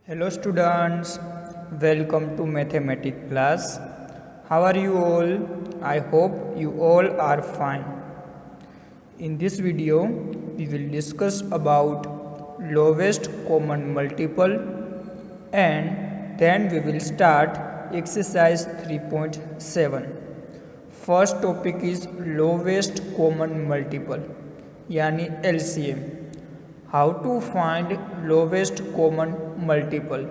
Hello students, welcome to mathematics class. How are you all? I hope you all are fine. In this video, we will discuss about lowest common multiple and then we will start exercise 3.7. First topic is lowest common multiple यानी LCM. How to find lowest common multiple?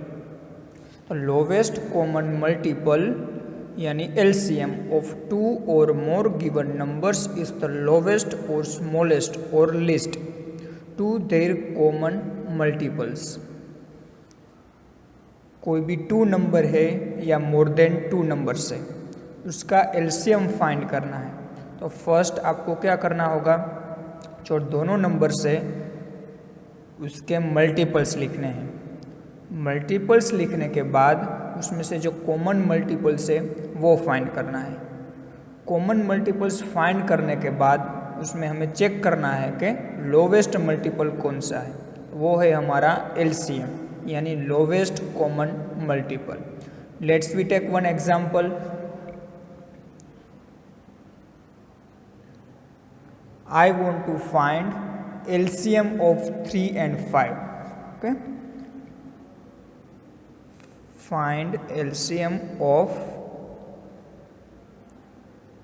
The lowest common multiple यानी LCM of two or more given numbers is the lowest or smallest or least to their common multiples. कोई भी to number है या more than two numbers है, उसका LCM find करना है. तो फर्स्ट आपको क्या करना होगा, जो दोनों नंबर्स है उसके मल्टीपल्स लिखने हैं. मल्टीपल्स लिखने के बाद उसमें से जो कॉमन मल्टीपल्स है वो फाइंड करना है. कॉमन मल्टीपल्स फाइंड करने के बाद उसमें हमें चेक करना है कि लोवेस्ट मल्टीपल कौन सा है. वो है हमारा LCM यानी lowest common multiple. Let's we take one example. I want to find LCM of 3 and 5. Okay, find LCM of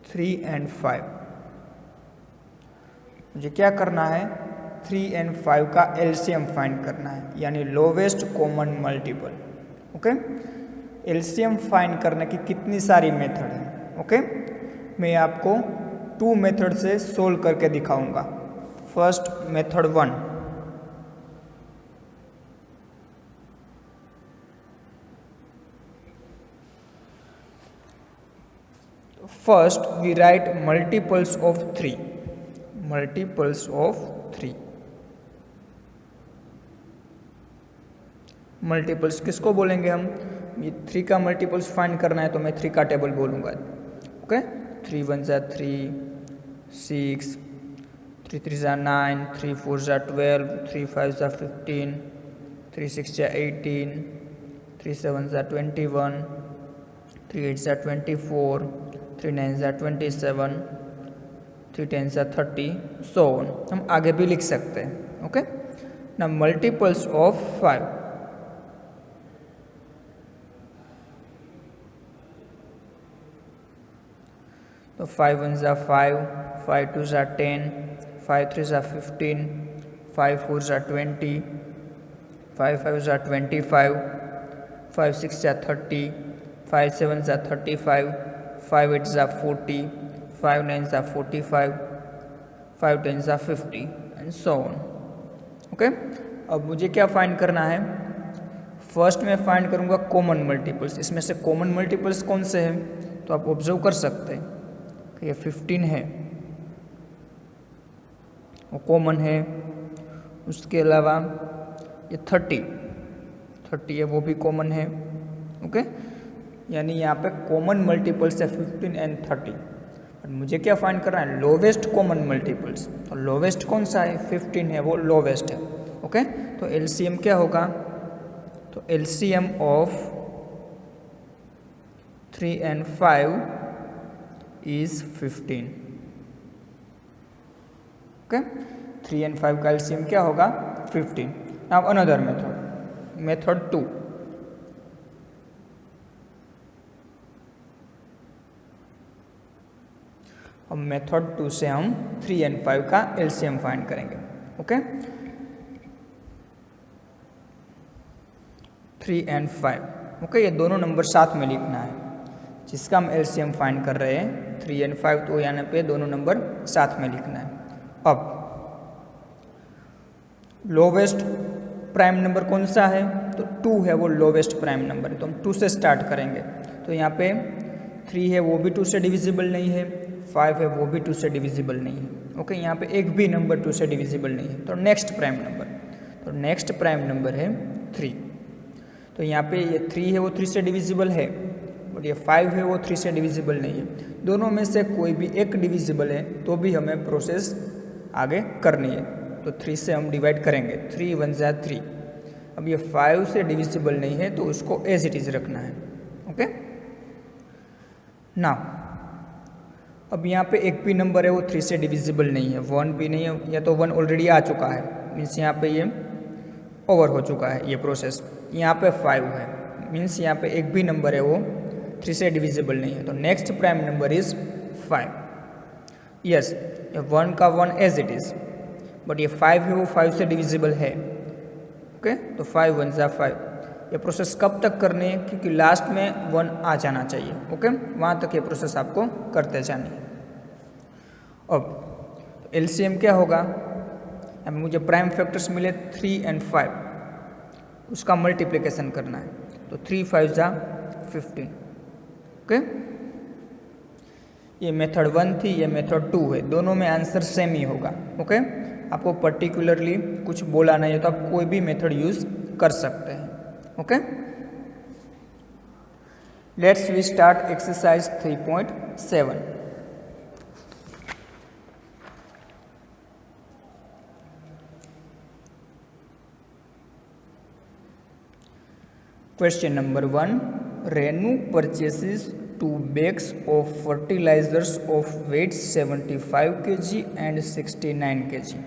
3 and 5. मुझे क्या करना है, 3 and 5 का LCM फाइंड करना है यानी lowest common multiple. Okay, LCM find करने की कितनी सारी मेथड है. ओके, मैं आपको टू मेथड से सोल्व करके दिखाऊंगा. First method 1. First we write multiples of 3. Multiples of 3. Multiples किसको बोलेंगे हम, ये 3 का मल्टीपल्स फाइंड करना है तो मैं 3 का टेबल बोलूँगा. ओके, 3 1 जा 3, 6, 3 3 जा 9, 3 4 जा 12, 3 5 जा 15, 3 6 जा 18, 3 7 जा 21, 3 8 जा 24, 3 9 जा 27, 3 10 जा 30, सो ऑन. हम आगे भी लिख सकते हैं. ओके, ना मल्टीपल्स ऑफ 5. तो 5 1 जा 5, 5 2 जा 10, 5 3 जा 15, 5 4 जा 20, 5 5 जा 25, 5 6 जा 30, 5 7 जा 35, 5 8 जा 40, 5 9 जा 45, 5 10 जा 50 एंड सो ऑन. ओके, अब मुझे क्या फाइंड करना है, फर्स्ट मैं फाइंड करूँगा कॉमन मल्टीपल्स. इसमें से कॉमन मल्टीपल्स कौन से हैं, तो आप ऑब्जर्व कर सकते हैं कि ये 15 है, वो कॉमन है. उसके अलावा ये 30 है, वो भी कॉमन है. ओके, यानी यहाँ पे कॉमन मल्टीपल्स है 15 एंड 30. और मुझे क्या फाइंड करना है, लोवेस्ट कॉमन मल्टीपल्स. तो लोवेस्ट कौन सा है, 15 है, वो लोवेस्ट है. ओके, तो LCM क्या होगा, तो LCM of 3 and 5 is 15. Okay, 3 and 5 का LCM क्या होगा, 15. Now another method 2. अब मेथड 2 से हम 3 and 5 का LCM फाइंड करेंगे. Okay, 3 and 5. ओके, ये दोनों नंबर साथ में लिखना है जिसका हम LCM फाइंड कर रहे हैं. 3 and 5, तो यहाँ पे दोनों नंबर साथ में लिखना है. अब लोवेस्ट प्राइम नंबर कौन सा है, तो 2 है, वो लोवेस्ट प्राइम नंबर है. तो हम 2 से स्टार्ट करेंगे. तो यहाँ पे 3 है, वो भी 2 से डिविजिबल नहीं है. 5 है, वो भी 2 से डिविजिबल नहीं है. ओके, यहाँ पे एक भी नंबर 2 से डिविजिबल नहीं है. तो नेक्स्ट प्राइम नंबर, तो नेक्स्ट प्राइम नंबर है 3. तो यहाँ पे ये 3 है, वो 3 से डिविजिबल है, और ये 5 है, वो 3 से डिविजिबल नहीं है. दोनों में से कोई भी एक डिविजिबल है तो भी हमें प्रोसेस आगे करनी है. तो 3 से हम डिवाइड करेंगे. 3 1 जा 3, अब ये 5 से डिविजिबल नहीं है तो उसको एज इट इज़ रखना है। ओके ना, अब यहाँ पे एक भी नंबर है वो 3 से डिविजिबल नहीं है, 1 भी नहीं है, या तो 1 ऑलरेडी आ चुका है, मीन्स यहाँ पे ये ओवर हो चुका है ये प्रोसेस। यहाँ पे 5 है, मीन्स यहाँ पे एक भी नंबर है वो 3 से डिविजिबल नहीं है, तो next prime number is 5। Yes, ये 1 का 1 एज इट इज़, बट ये 5 है वो 5 से डिविजिबल है। ओके तो 5 1 जा 5। ये प्रोसेस कब तक करनी है, क्योंकि लास्ट में 1 आ जाना चाहिए। ओके वहाँ तक ये प्रोसेस आपको करते जानी है। अब एलसीएम क्या होगा, अब मुझे प्राइम फैक्टर्स मिले 3 और 5, उसका मल्टीप्लिकेशन करना है, तो 3 5 जा 15। ओके ये मेथड 1 थी, ये मेथड 2 है, दोनों में आंसर सेम ही होगा। ओके आपको पर्टिकुलरली कुछ बोला नहीं है तो आप कोई भी मेथड यूज कर सकते हैं। Okay let's we start exercise 3.7। Question number 1. Renu purchases 2 bags of fertilizers of weight 75 kg and 69 kg.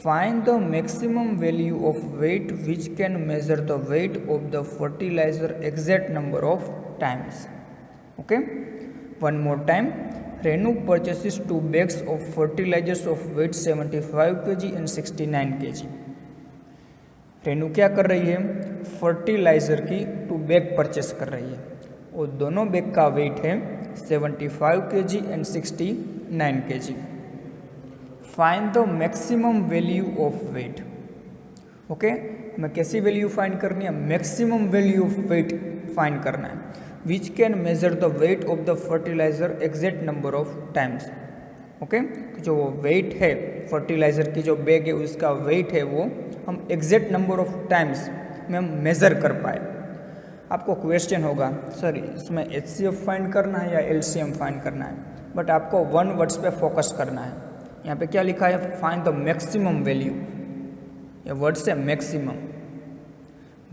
Find the maximum value of weight which can measure the weight of the fertilizer exact number of times. Okay. One more time. Renu purchases 2 bags of fertilizers of weight 75 kg and 69 kg. Renu क्या कर रही है, fertiliser की 2 bag purchase कर रही है और दोनों बैग का वेट है 75 kg and 69 kg। Find the maximum value of weight. Okay हमें कैसी वैल्यू फाइंड करनी है, maximum value of weight find करना है, which can measure the weight of the fertiliser exact number of times. Okay जो weight है fertiliser की जो बैग है उसका वेट है वो हम एग्जैक्ट नंबर ऑफ टाइम्स में हम मेज़र कर पाए। आपको क्वेश्चन होगा सर इसमें एचसीएफ फाइंड करना है या एलसीएम फाइंड करना है, बट आपको 1 वर्ड्स पे फोकस करना है। यहाँ पे क्या लिखा है, फाइंड द मैक्सिमम वैल्यू, ये वर्ड्स है मैक्सिमम,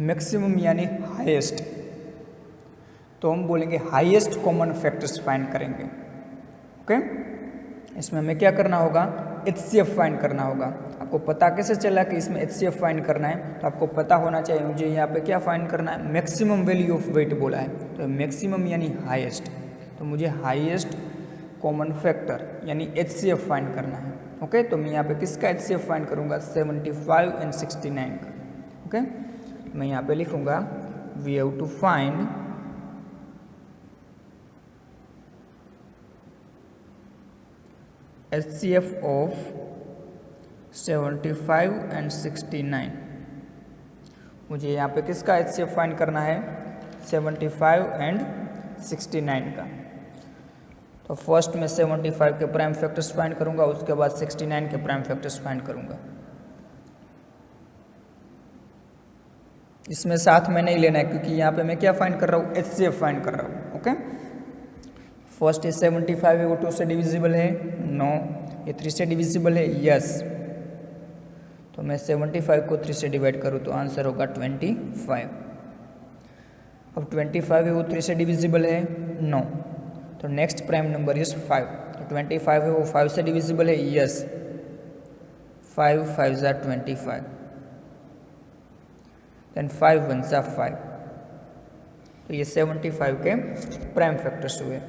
मैक्सिमम यानी हाईएस्ट, तो हम बोलेंगे हाईएस्ट कॉमन फैक्टर्स फाइंड करेंगे। ओके इसमें हमें क्या करना होगा, एचसीएफ फाइंड करना होगा। आपको पता कैसे चला कि इसमें एचसीएफ फाइंड करना है, तो आपको पता होना चाहिए मुझे यहाँ पे क्या फाइंड करना है, मैक्सिमम वैल्यू ऑफ वेट बोला है, तो मैक्सिमम यानी हाईएस्ट, तो मुझे हाईएस्ट कॉमन फैक्टर यानी एचसीएफ फाइंड करना है। ओके तो मैं यहाँ पे किसका एचसीएफ फाइंड करूँगा, 75 एंड 69 का। ओके मैं यहाँ पे लिखूँगा we have to find HCF of 75 and 69। मुझे यहाँ पे किसका HCF फाइंड करना है, 75 एंड 69 का। तो फर्स्ट में 75 के प्राइम फैक्टर्स फाइंड करूँगा, उसके बाद 69 के प्राइम फैक्टर्स फाइंड करूँगा। इसमें साथ में नहीं लेना है क्योंकि यहाँ पे मैं क्या फाइंड कर रहा हूँ, HCF फाइंड कर रहा हूँ। ओके फर्स्ट ये 75 है वो 2 से डिविजिबल है, नो। ये 3 से डिविजिबल है, यस। तो मैं 75 को 3 से डिवाइड करूँ तो आंसर होगा 25। अब 25 है वो 3 से डिविजिबल है, नो। तो नेक्स्ट प्राइम नंबर इज 5। तो 25 है वो 5 से डिविजिबल है, यस। 5 5 जा 25, देन 5 1 जा 5। तो ये 75 के प्राइम फैक्टर्स हुए।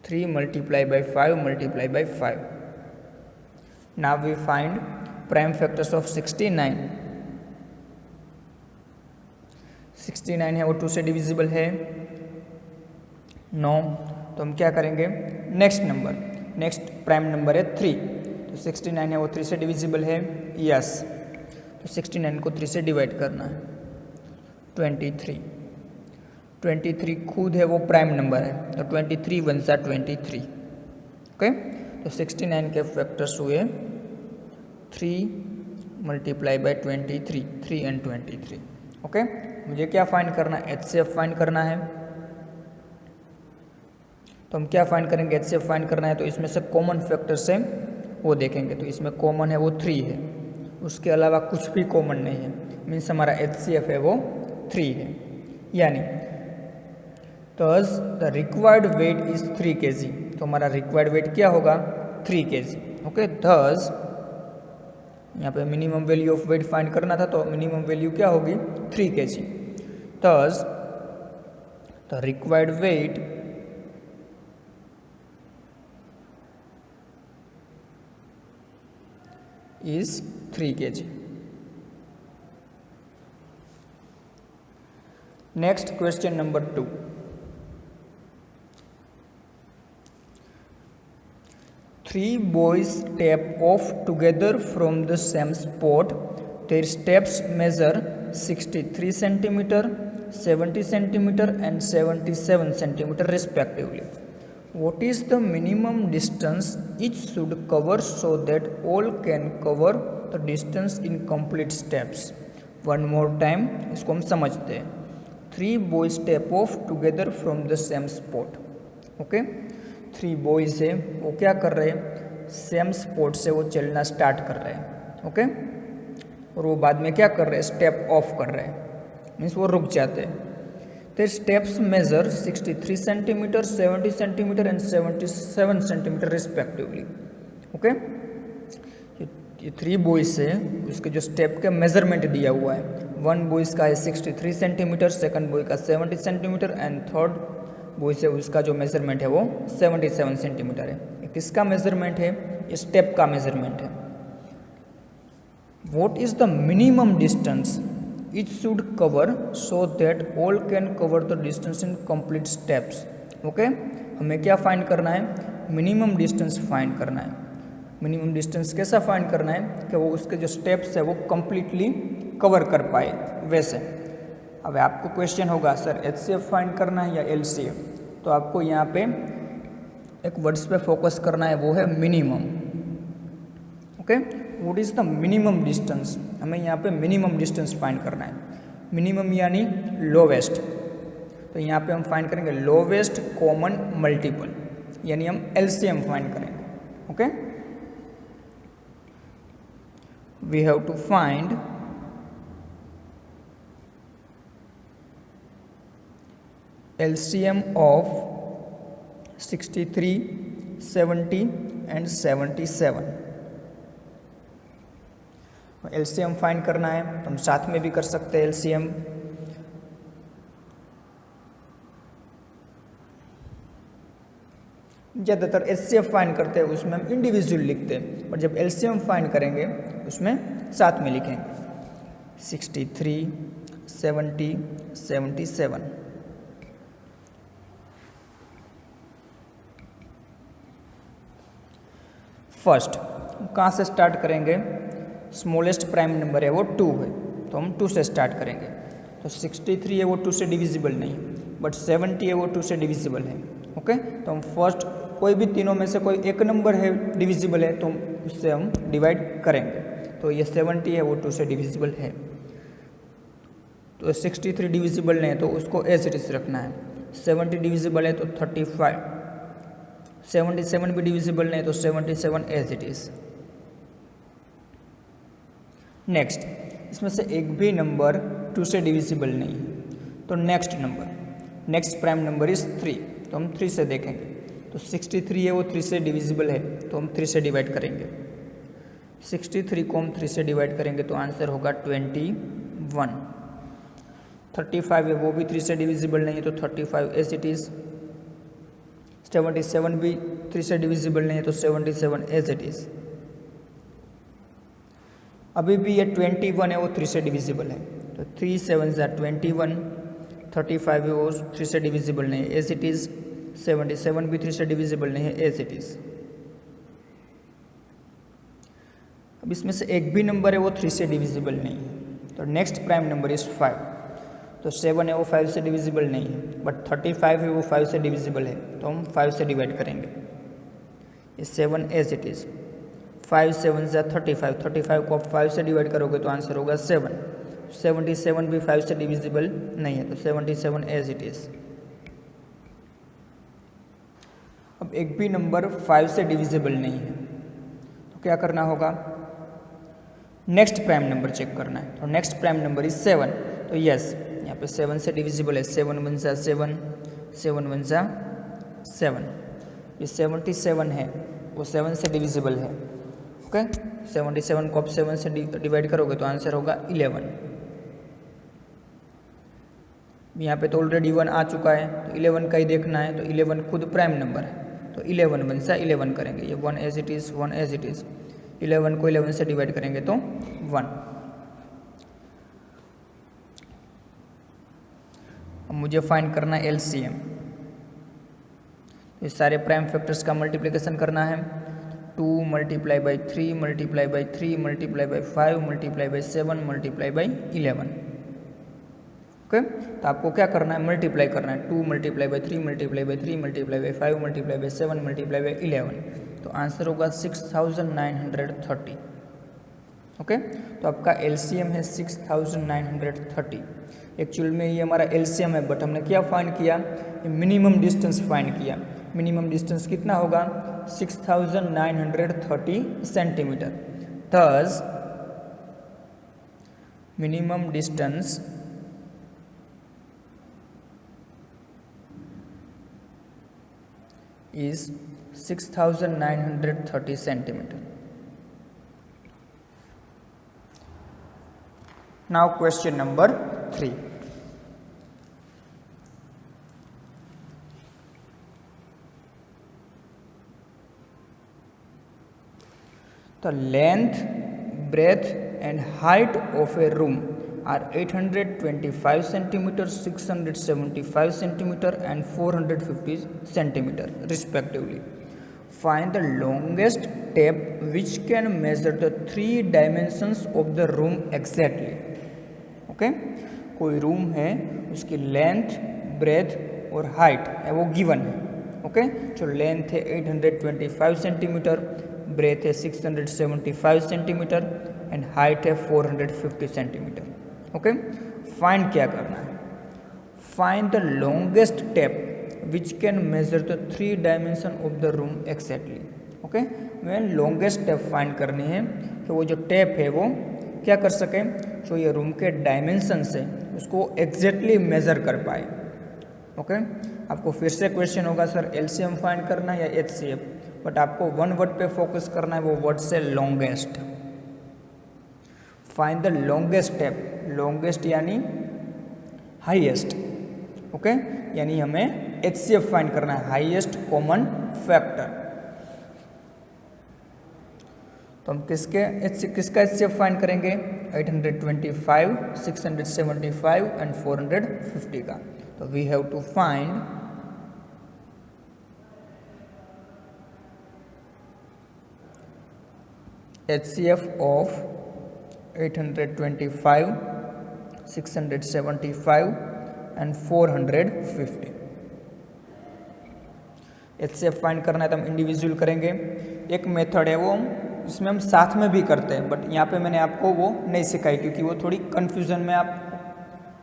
3 multiply by 5 multiply by 5. Now we find prime factors of 69. 69 है वो 2 से डिविजिबल है, नो। तो हम क्या करेंगे, next number, next prime number है 3। तो 69 है वो 3 से डिविजिबल है, यस। तो 69 को 3 से डिवाइड करना है, 23। 23 खुद है वो प्राइम नंबर है, तो 23 1 जा 23। ओके तो 69 के फैक्टर्स हुए 3 मल्टीप्लाई बाय 23, 3 एंड 23। ओके मुझे क्या फाइंड करना है, एचसीएफ फाइंड करना है। तो हम क्या फाइंड करेंगे, एचसीएफ फाइंड करना है, तो इसमें से कॉमन फैक्टर से वो देखेंगे। तो इसमें कॉमन है वो 3 है, उसके अलावा कुछ भी कॉमन नहीं है, मीन्स हमारा HCF है वो 3 है। यानी thus the required weight is 3 kg, तो हमारा रिक्वायर्ड वेट क्या होगा 3 kg। ओके, thus यहाँ पे minimum value of weight find करना था, तो मिनिमम वैल्यू क्या होगी 3 kg। thus the required weight is 3 kg. Next question number 2. Three boys step off together from the same spot. Their steps measure 63 centimeter, 70 centimeter and 77 centimeter respectively. What is the minimum distance each should cover so that all can cover the distance in complete steps? One more time, इसको हम समझते हैं। 3 boys step off together from the same spot. Okay, 3 boys है, वो क्या कर रहे हैं, सेम स्पॉट से वो चलना स्टार्ट कर रहे हैं। ओके, और वो बाद में क्या कर रहे हैं, स्टेप ऑफ कर रहे हैं, मीन्स वो रुक जाते हैं। Their steps measure 63 centimeter, 70 centimeter and 77 centimeter respectively. Okay, ये 3 बॉयज है, उसके जो स्टेप का मेजरमेंट दिया हुआ है, 1 बॉयज का है 63 सेंटीमीटर, सेकंड बॉय का 70 सेंटीमीटर एंड थर्ड बॉयज है उसका जो मेजरमेंट है वो 77 सेंटीमीटर है। ये किसका मेजरमेंट है, ये स्टेप का मेजरमेंट है। What is the minimum distance it should cover so that all can cover the distance in complete steps? Okay, हमें क्या फाइंड करना है, मिनिमम डिस्टेंस फाइंड करना है। मिनिमम डिस्टेंस कैसा फाइंड करना है कि वो उसके जो स्टेप्स है वो कंप्लीटली कवर कर पाए वैसे। अब आपको क्वेश्चन होगा सर HCF फाइंड करना है या LCF, तो आपको यहाँ पे एक वर्ड्स पे फोकस करना है, वो है minimum. Okay, what is the minimum distance, हमें यहाँ पे मिनिमम डिस्टेंस फाइंड करना है। मिनिमम यानी लोवेस्ट, तो यहाँ पे हम फाइंड करेंगे लोवेस्ट कॉमन मल्टीपल, यानी हम LCM फाइंड करेंगे। Okay, we have to find LCM of 63, 70 and 77। LCM find करना है तो हम साथ में भी कर सकते हैं LCM। ज़्यादातर HCF फाइंड करते हैं उसमें हम इंडिविजुअल लिखते हैं, और जब LCM फाइंड करेंगे उसमें साथ में लिखेंगे 63, 70, 77। फर्स्ट कहाँ से स्टार्ट करेंगे, स्मॉलेस्ट प्राइम नंबर है वो 2 है, तो हम 2 से स्टार्ट करेंगे। तो 63 है वो 2 से डिविजिबल नहीं है, बट 70 है वो 2 से डिविजिबल है। ओके, तो हम फर्स्ट कोई भी तीनों में से कोई एक नंबर है डिविजिबल है, तो उससे हम डिवाइड करेंगे। तो ये 70 है वो 2 से डिविजिबल है, तो 63 डिविजिबल नहीं है तो उसको एज इट इज रखना है। 70 डिविजिबल है तो 35, 77 भी डिविजिबल नहीं तो 77 एज इट इज। नेक्स्ट, इसमें से एक भी नंबर 2 से डिविजिबल नहीं है, तो नेक्स्ट प्राइम नंबर इज 3, तो हम 3 से देखेंगे। तो 63 है वो 3 से डिविजिबल है, तो हम 3 से डिवाइड करेंगे। 63 को हम 3 से डिवाइड करेंगे तो आंसर होगा 21। 35 है वो भी 3 से डिविजिबल नहीं है, तो 35 एज इट इज। 77 भी 3 से डिविजिबल नहीं है, तो 77 एज इट इज। अभी भी ये 21 है वो 3 से डिविजिबल है, तो 3 7 ज़ा 21। 35 है वो 3 से डिविजिबल नहीं है, एज इट इज़। 77 भी 3 से डिविजिबल नहीं है, एज इट इज़। अब इसमें से एक भी नंबर है वो 3 से डिविजिबल नहीं है, तो नेक्स्ट प्राइम नंबर इज़ 5। तो 7 है वो 5 से डिविजिबल नहीं है, बट 35 है वो 5 से डिविजिबल है, तो हम 5 से डिवाइड करेंगे। ये 7 एज इट इज़। 5 7 ज़ा 35, 35 को आप 5 से डिवाइड करोगे तो आंसर होगा 7। 77 भी 5 से डिविजिबल नहीं है, तो 77 एज इट इज़। अब एक भी नंबर 5 से डिविजिबल नहीं है, तो क्या करना होगा, नेक्स्ट प्राइम नंबर चेक करना है। तो नेक्स्ट प्राइम नंबर इज 7। तो यस, यहाँ पे 7 से डिविजिबल है। 7 वन सा 7, 7 वन सा 7। ये 77 है, वो 7 से डिविजिबल है। ओके, 77 को आप 7 से डिवाइड करोगे तो आंसर होगा 11। यहाँ पे तो ऑलरेडी 1 आ चुका है, तो 11 का ही देखना है। तो 11 खुद प्राइम नंबर है, तो 11 वन सा 11 करेंगे। ये 1 as it is, 1 as it is. 11 को 11 से डिवाइड करेंगे तो 1। अब मुझे फाइंड करना है एलसीएम। इस सारे प्राइम फैक्टर्स का मल्टीप्लिकेशन करना है। 2 multiply by 3 multiply by 3 multiply by 5 multiply by 7 multiply by 11। Okay, तो आपको क्या करना है, मल्टीप्लाई करना है। 2 multiply by 3 multiply by 3 multiply by 5 multiply by 7 multiply by 11। तो आंसर होगा 6930। ओके, तो आपका एलसीएम है 6930। एक्चुअल में ये हमारा एलसीएम है, बट हमने क्या फाइंड किया, मिनिमम डिस्टेंस फाइंड किया। मिनिमम डिस्टेंस कितना होगा, 6930 centimetre. Thus minimum distance is 6930 centimeter. Now question number 3. The length, breadth and height of a room are 825 centimeter, 675 centimeter and 450 centimeter respectively. Find the longest tape which can measure the 3 dimensions of the room exactly. Okay? कोई room है, उसकी length, breath और height है वो given है। Okay, जो length है 825 centimetre, breath है 675 सेंटीमीटर एंड हाइट है 450 सेंटीमीटर। ओके, फाइंड क्या करना है, find the longest tape which can measure the 3 dimension of the room exactly. Okay, मैं लॉन्गेस्ट टेप फाइंड करनी है कि वो जो टेप है वो क्या कर सके, जो ये रूम के डायमेंशन से उसको एग्जैक्टली मेजर कर पाए। ओके, आपको फिर से क्वेश्चन होगा सर एलसीएम फाइंड करना है या एचसीएफ, बट आपको वन वर्ड पे फोकस करना है, वो वर्ड से longest. Find the longest tape, longest यानी हाईएस्ट। ओके, यानी हमें एचसीएफ फाइंड करना है, हाईएस्ट कॉमन फैक्टर। तो हम किसका एचसीएफ फाइंड करेंगे, 825, 675 एंड 450 का। तो we have to find HCF of 825, 675 and 450। HCF find करना है तो हम इंडिविजुअल करेंगे। एक मेथड है वो इसमें हम साथ में भी करते हैं, बट यहाँ पे मैंने आपको वो नहीं सिखाई क्योंकि वो थोड़ी कन्फ्यूजन में आप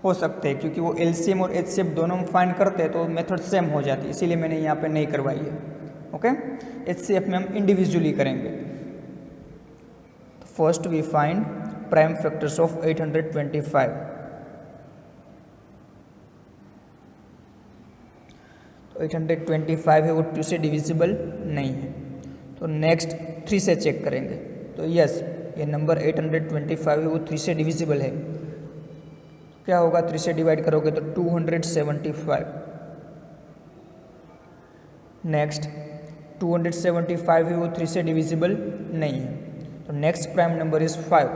हो सकते हैं, क्योंकि वो एलसीएम और एचसीएफ दोनों हम फाइंड करते हैं तो मेथड सेम हो जाती है, इसीलिए मैंने यहाँ पे नहीं करवाई है। ओके, एचसीएफ में हम इंडिविजुअली करेंगे। First we find prime factors of 825। तो 825 है वो 2 से डिविजिबल नहीं है, तो नेक्स्ट 3 से चेक करेंगे। तो यस, ये नंबर 825 है वो 3 से डिविजिबल है। क्या होगा, 3 से डिवाइड करोगे तो 275। नेक्स्ट 275 है वो 3 से डिविजिबल नहीं है, तो नेक्स्ट प्राइम नंबर इज 5।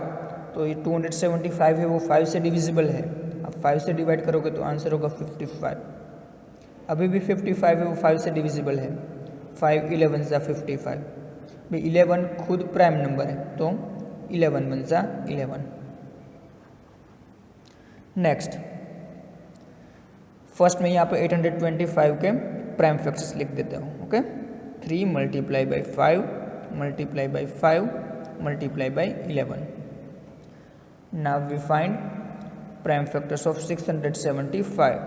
तो ये 275 है वो 5 से डिविजिबल है। अब 5 से डिवाइड करोगे तो आंसर होगा 55। अभी भी 55 है वो 5 से डिविजिबल है। 5 11 सा 55, भाई 11 खुद प्राइम नंबर है तो 11 वन सा 11। नेक्स्ट फर्स्ट में यहाँ पे 825 के प्राइम फैक्टर्स लिख देता हूँ। Okay, 3 multiply by 5 multiply by 5 multiply by 11. Now we find prime factors of 675.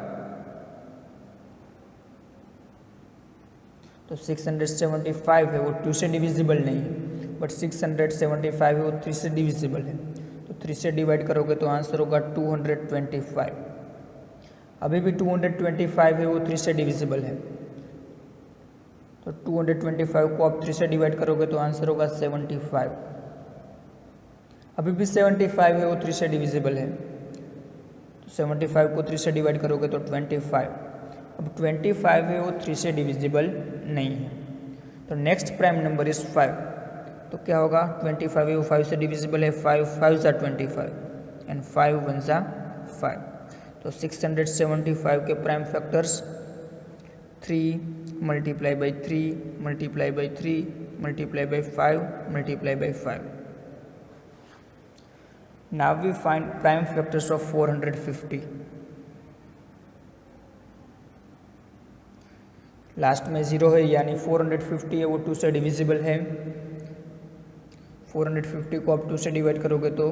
तो 675 है वो 2 से डिविजिबल नहीं है, बट 675 है वो 3 से डिविजिबल है, तो 3 से डिवाइड करोगे तो आंसर होगा 225। अभी भी 225 है वो 3 से डिविजिबल है, तो 225 को आप 3 से डिवाइड करोगे तो आंसर होगा 75। अभी भी 75 है वो 3 से डिविजिबल है, तो 75 को 3 से डिवाइड करोगे तो 25। अब 25 है वो 3 से डिविजिबल नहीं है, तो नेक्स्ट प्राइम नंबर इज 5। तो क्या होगा, 25 है वो 5 से डिविजिबल है, 5 5 ज़ा 25 एंड 5 1 ज़ा 5। तो 675 के prime factors 3 multiply by 3 multiply by 3 multiply by 5 multiply by 5। Now we find prime factors of 450। Last में 0 है यानी 450 है वो 2 से डिविजिबल है। 450 को आप 2 से डिवाइड करोगे तो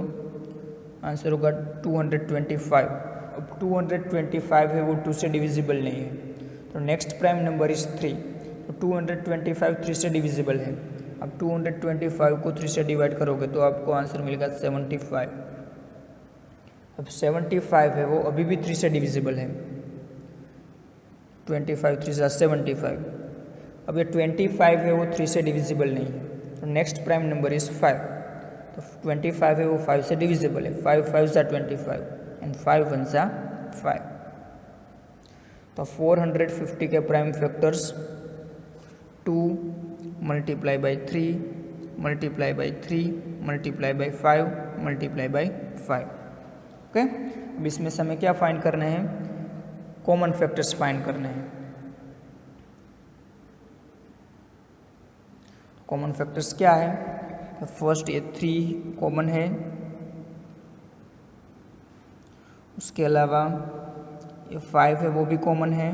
आंसर होगा 225। अब 225 है वो 2 से डिविजिबल नहीं है, तो नेक्स्ट प्राइम नंबर इज 3। तो 225 3 से डिविजिबल है। अब 225 को 3 से डिवाइड करोगे तो आपको आंसर मिलेगा 75। अब 75 है वो अभी भी 3 से डिविजिबल है, 25 3 ज़ा 75। अब ये 25 है वो 3 से डिविजिबल नहीं है, तो नेक्स्ट प्राइम नंबर इज 5। तो 25 है वो 5 से डिविजिबल है, 5 5 ज़ा 25 एंड 5 1 ज़ा 5। तो 450 के prime factors 2 multiply by 3 multiply by 3 multiply by 5 multiply by 5। Okay, अब इसमें से हमें क्या फाइंड करने हैं, कॉमन फैक्टर्स फाइंड करने हैं। कॉमन फैक्टर्स क्या है, तो फर्स्ट ये 3 कॉमन है, उसके अलावा ये 5 है वो भी कॉमन है,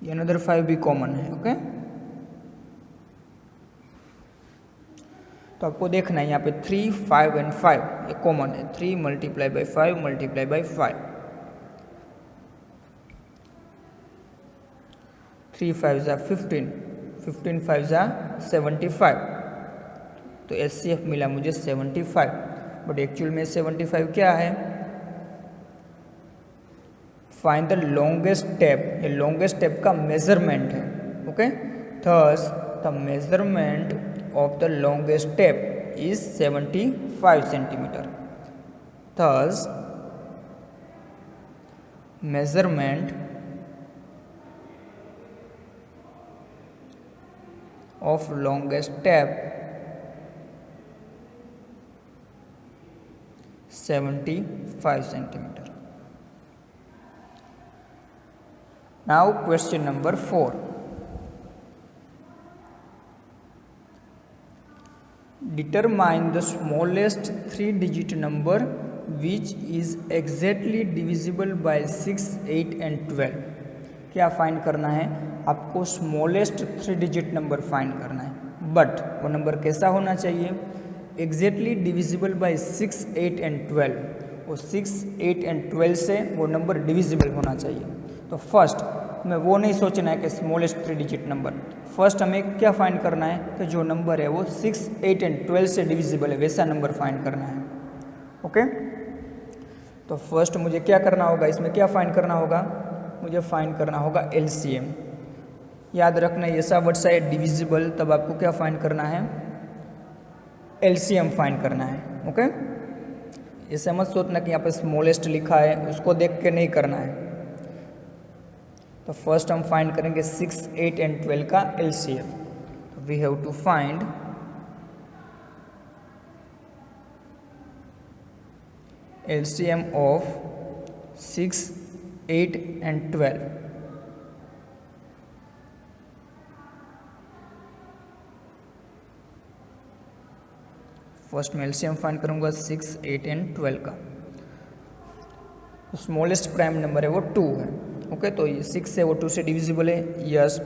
ये अनदर 5 भी कॉमन है। ओके, तो आपको देखना है यहाँ पे 3 5 एंड 5 ये कॉमन है। 3 मल्टीप्लाई बाई 5 मल्टीप्लाई बाई 5, 3 5 ज़ा 15 15 5 ज़ा 75। तो एचसीएफ मिला मुझे 75, बट एक्चुअल में 75 क्या है, फाइंड द लॉन्गेस्ट स्टेप। ये लॉन्गेस्ट स्टेप का मेजरमेंट है। Okay, thus the measurement of the longest step is 75 centimeter. Thus, measurement of longest step 75 centimeter. Now question number 4. Determine the smallest 3-digit number which is exactly divisible by 6, 8 and 12. क्या find करना है, आपको smallest 3-digit number find करना है, but वो number कैसा होना चाहिए, एग्जैक्टली डिविजिबल बाय 6, 8 एंड 12। वो 6, 8 एंड 12 से वो नंबर डिविजिबल होना चाहिए। तो फर्स्ट हमें वो नहीं सोचना है कि स्मॉलेस्ट 3-digit नंबर, फर्स्ट हमें क्या फाइंड करना है कि जो नंबर है वो 6, 8 एंड 12 से डिविजिबल है वैसा नंबर फाइंड करना है। ओके, तो फर्स्ट मुझे क्या करना होगा, इसमें क्या फाइंड करना होगा, मुझे फाइंड करना होगा एलसीएम। याद रखना ये सब वर्ड्स है डिविजिबल, तब आपको क्या फाइंड करना है, एलसीएम फाइंड करना है। ओके, ये मत सोचना कि यहाँ पे स्मॉलेस्ट लिखा है उसको देख के नहीं करना है। तो फर्स्ट हम फाइंड करेंगे 6, 8 एंड 12 का एलसीएम। तो we have to find LCM of 6, 8 and 12। First में एलसीएम फाइंड करूंगा 6, 8 एंड 12 का। स्मॉलेस्ट प्राइम नंबर है वो 2 है। ओके, तो ये 6 है वो 2 से डिविजिबल है, यस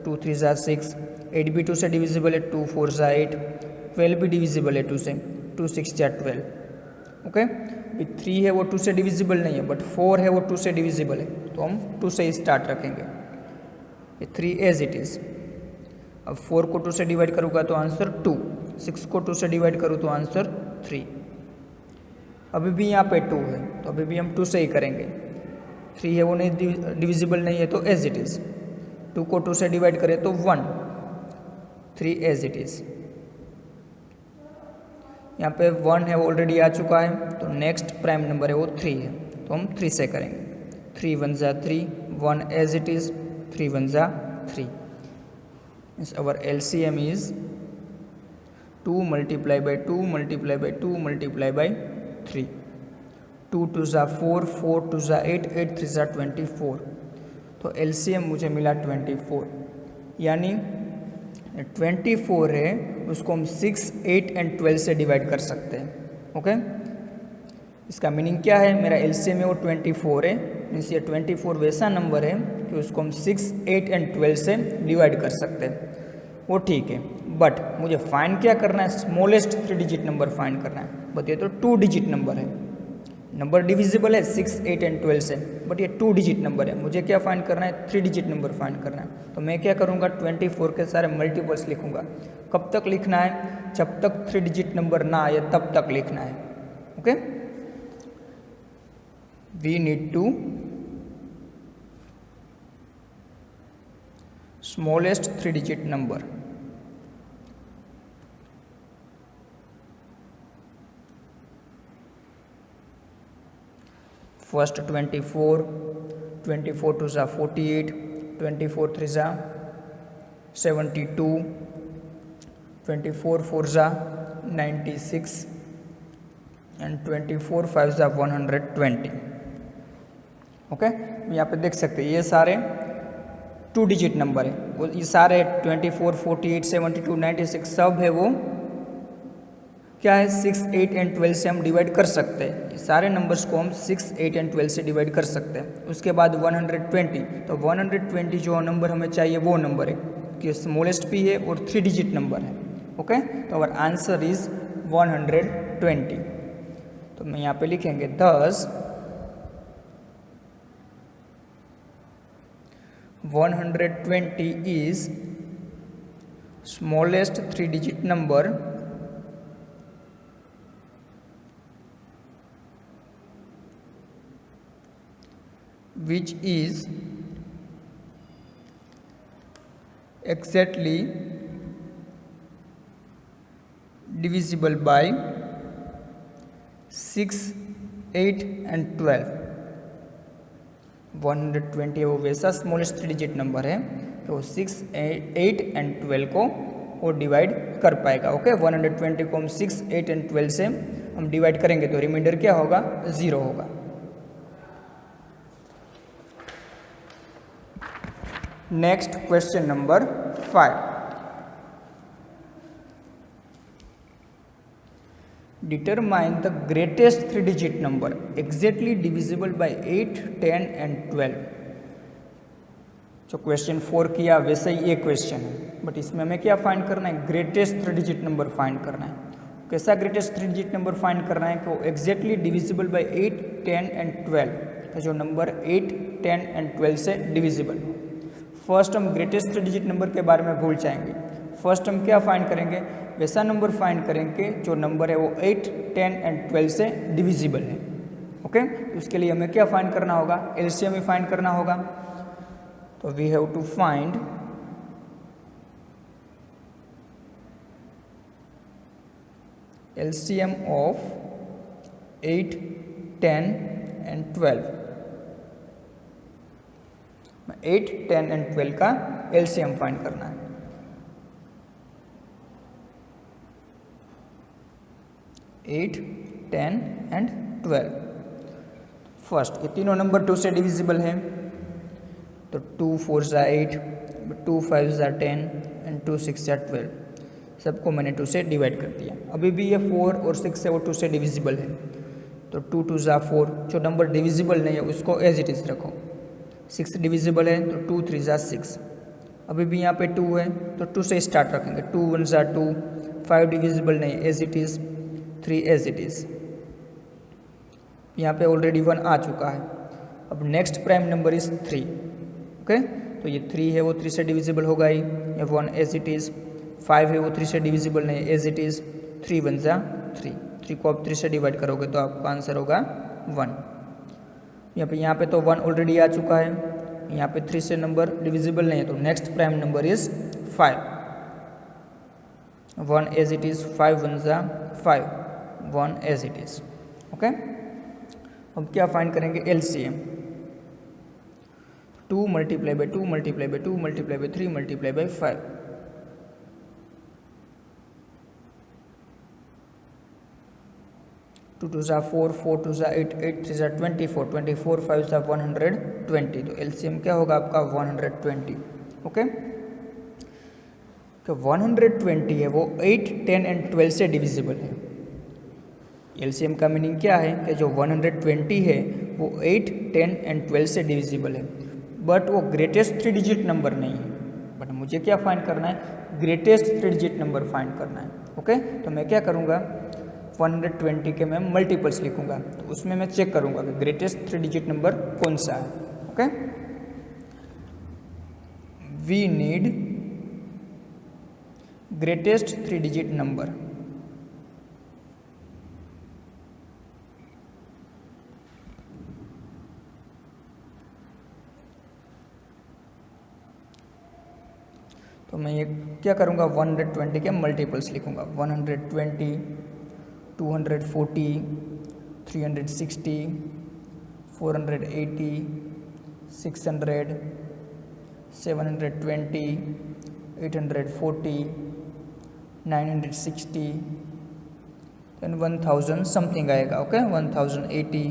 2 3 ज़ा 6, 8 भी 2 से डिविजिबल है, 2 4 ज़ा 8, 12 भी डिविजिबल है 2 से, 2 6 ज़ा 12। ओके, 3 है वो 2 से डिविजिबल नहीं है, बट 4 है वो 2 से डिविजिबल है, तो हम 2 से ही स्टार्ट रखेंगे। ये 3 एज इट इज़। अब 4 को 2 से डिवाइड करूँगा तो आंसर 2, 6 को 2 से डिवाइड करूँ तो आंसर 3। अभी भी यहाँ पे 2 है तो अभी भी हम 2 से ही करेंगे। 3 है वो नहीं डिविजिबल नहीं है तो एज इट इज़। 2 को 2 से डिवाइड करें तो 1, 3 एज इट इज़। यहाँ पे 1 है वो ऑलरेडी आ चुका है तो नेक्स्ट प्राइम नंबर है वो 3 है तो हम 3 से करेंगे। 3 1 जा 3, 1 एज इट इज़, 3 1 जा 3। Means our LCM is 2 multiply by 2 multiply by 2 multiply by 3। 2 2 जा 4, 4 2 जा 8, 8 3 जा 24। तो LCM मुझे मिला 24, यानी 24 है उसको हम 6, 8 एंड 12 से डिवाइड कर सकते हैं। ओके, इसका मीनिंग क्या है, मेरा LCM है वो 24 है, मीन्स ये 24 वैसा नंबर है कि उसको हम 6, 8 एंड 12 से डिवाइड कर सकते हैं, वो ठीक है। बट मुझे फाइंड क्या करना है, स्मॉलेस्ट 3 डिजिट नंबर फाइंड करना है। बट ये तो 2 डिजिट नंबर है, नंबर डिविजिबल है 6, 8 एंड 12 से, बट ये 2 डिजिट नंबर है। मुझे क्या फाइंड करना है, 3 डिजिट नंबर फाइंड करना है। तो मैं क्या करूँगा, 24 के सारे मल्टीपल्स लिखूँगा। कब तक लिखना है, जब तक 3 डिजिट नंबर ना आए तब तक लिखना है। Okay, we need to smallest 3 digit number. First 24, 24 2 जा 48, 24 3 जा 72, 24 4 जा 96 एंड 24 5 जा 120। ओके, यहाँ पे देख सकते हैं ये सारे 2 डिजिट नंबर है, वो ये सारे 24 48 72 96 सब है वो क्या है, 6, 8 एंड 12 से हम डिवाइड कर सकते हैं। ये सारे नंबर्स को हम 6, 8 एंड 12 से डिवाइड कर सकते हैं। उसके बाद 120, तो 120 जो नंबर हमें चाहिए वो नंबर है कि स्मॉलेस्ट भी है और 3 डिजिट नंबर है। ओके, तो आवर आंसर इज 120। तो मैं यहाँ पे लिखेंगे thus 120 is smallest 3 digit number which is exactly divisible by 6, 8 and 12। 120 वो वैसा स्मॉलेस्ट 3 डिजिट नंबर है कि वो 6, 8 एंड 12 को वो डिवाइड कर पाएगा। ओके, 120 को हम 6, 8 एंड 12 से हम डिवाइड करेंगे तो रिमाइंडर क्या होगा, 0 होगा। Next question number 5। Determine the greatest 3 digit number exactly divisible by 8, 10 and 12। जो क्वेश्चन 4 किया वैसे ही ये क्वेश्चन है, बट इसमें हमें क्या फाइंड करना है, ग्रेटेस्ट 3 डिजिट नंबर फाइंड करना है। कैसा ग्रेटेस्ट 3 डिजिट नंबर फाइंड करना है कि वो एग्जैक्टली डिविजिबल बाय 8, 10 एंड 12, तो जो नंबर 8, 10 एंड 12 से डिविजिबल। फर्स्ट हम ग्रेटेस्ट 3 डिजिट नंबर के बारे में भूल जाएंगे। फर्स्ट हम क्या फाइंड करेंगे, वैसा नंबर फाइंड करेंगे जो नंबर है वो 8, 10 एंड 12 से डिविजिबल है। ओके, उसके लिए हमें क्या फाइंड करना होगा, एलसीएम ही फाइंड करना होगा। तो we have to find LCM of 8, 10 and 12। 8, 10 and 12 का एलसीएम फाइंड करना है। 8, 10 एंड 12। फर्स्ट ये तीनों नंबर 2 से डिविजिबल है, तो 2 4 जा 8, 2 5 जा 10 एंड 2 6 जा 12। सबको मैंने 2 से डिवाइड कर दिया। अभी भी ये 4 और 6 है वो 2 से डिविजिबल है, तो 2 2 जा 4। जो नंबर डिविजिबल नहीं है उसको एज इट इज़ रखो। 6 डिविजिबल है तो 2 3 जा 6। अभी भी यहाँ पे 2 है तो 2 से स्टार्ट रखेंगे। 2 1 जा 2। 5 डिविजिबल नहीं, as it is. 3 as it is. यहाँ पे ऑलरेडी 1 आ चुका है। अब next prime number is 3। Okay, तो ये 3 है वो 3 से डिविजिबल होगा ही, ये 1 एज इट इज़। 5 है वो 3 से डिविजिबल नहीं, एज इट इज़। 3 बन जा 3, 3 को आप 3 से डिवाइड करोगे तो आपका आंसर होगा 1। यहाँ पे तो 1 ऑलरेडी आ चुका है, यहाँ पे 3 से नंबर डिविजिबल नहीं है, तो next prime number is 5। 1 as it is, 5 बन जा 5, 1 एज इट इज़। ओके, अब क्या फाइंड करेंगे? LCM. 2 multiply by 2 multiply by 2 multiply by 3 multiply by 5। 2 2 जा 4, 4 2 जा 8, 8 3 जा 24, 24 5 जा 120। तो एलसीएम क्या होगा आपका? 120। ओके, तो 120 है वो 8, 10 एंड 12 से डिविजिबल है। एलसीएम का मीनिंग क्या है कि जो 120 है वो 8, 10 एंड 12 से डिविजिबल है, बट वो ग्रेटेस्ट 3 डिजिट नंबर नहीं है। बट मुझे क्या फाइंड करना है? ग्रेटेस्ट 3 डिजिट नंबर फाइंड करना है। ओके, तो मैं क्या करूँगा? 120 के मैं मल्टीपल्स लिखूंगा, तो उसमें मैं चेक करूँगा कि ग्रेटेस्ट 3 डिजिट नंबर कौन सा है। Okay, we need greatest 3 digit number. तो मैं ये क्या करूँगा? 120 के मल्टीपल्स लिखूँगा। 120, 240, 360, 480, 600, 720, 840, 960, then 1000 समथिंग आएगा। ओके, 1080।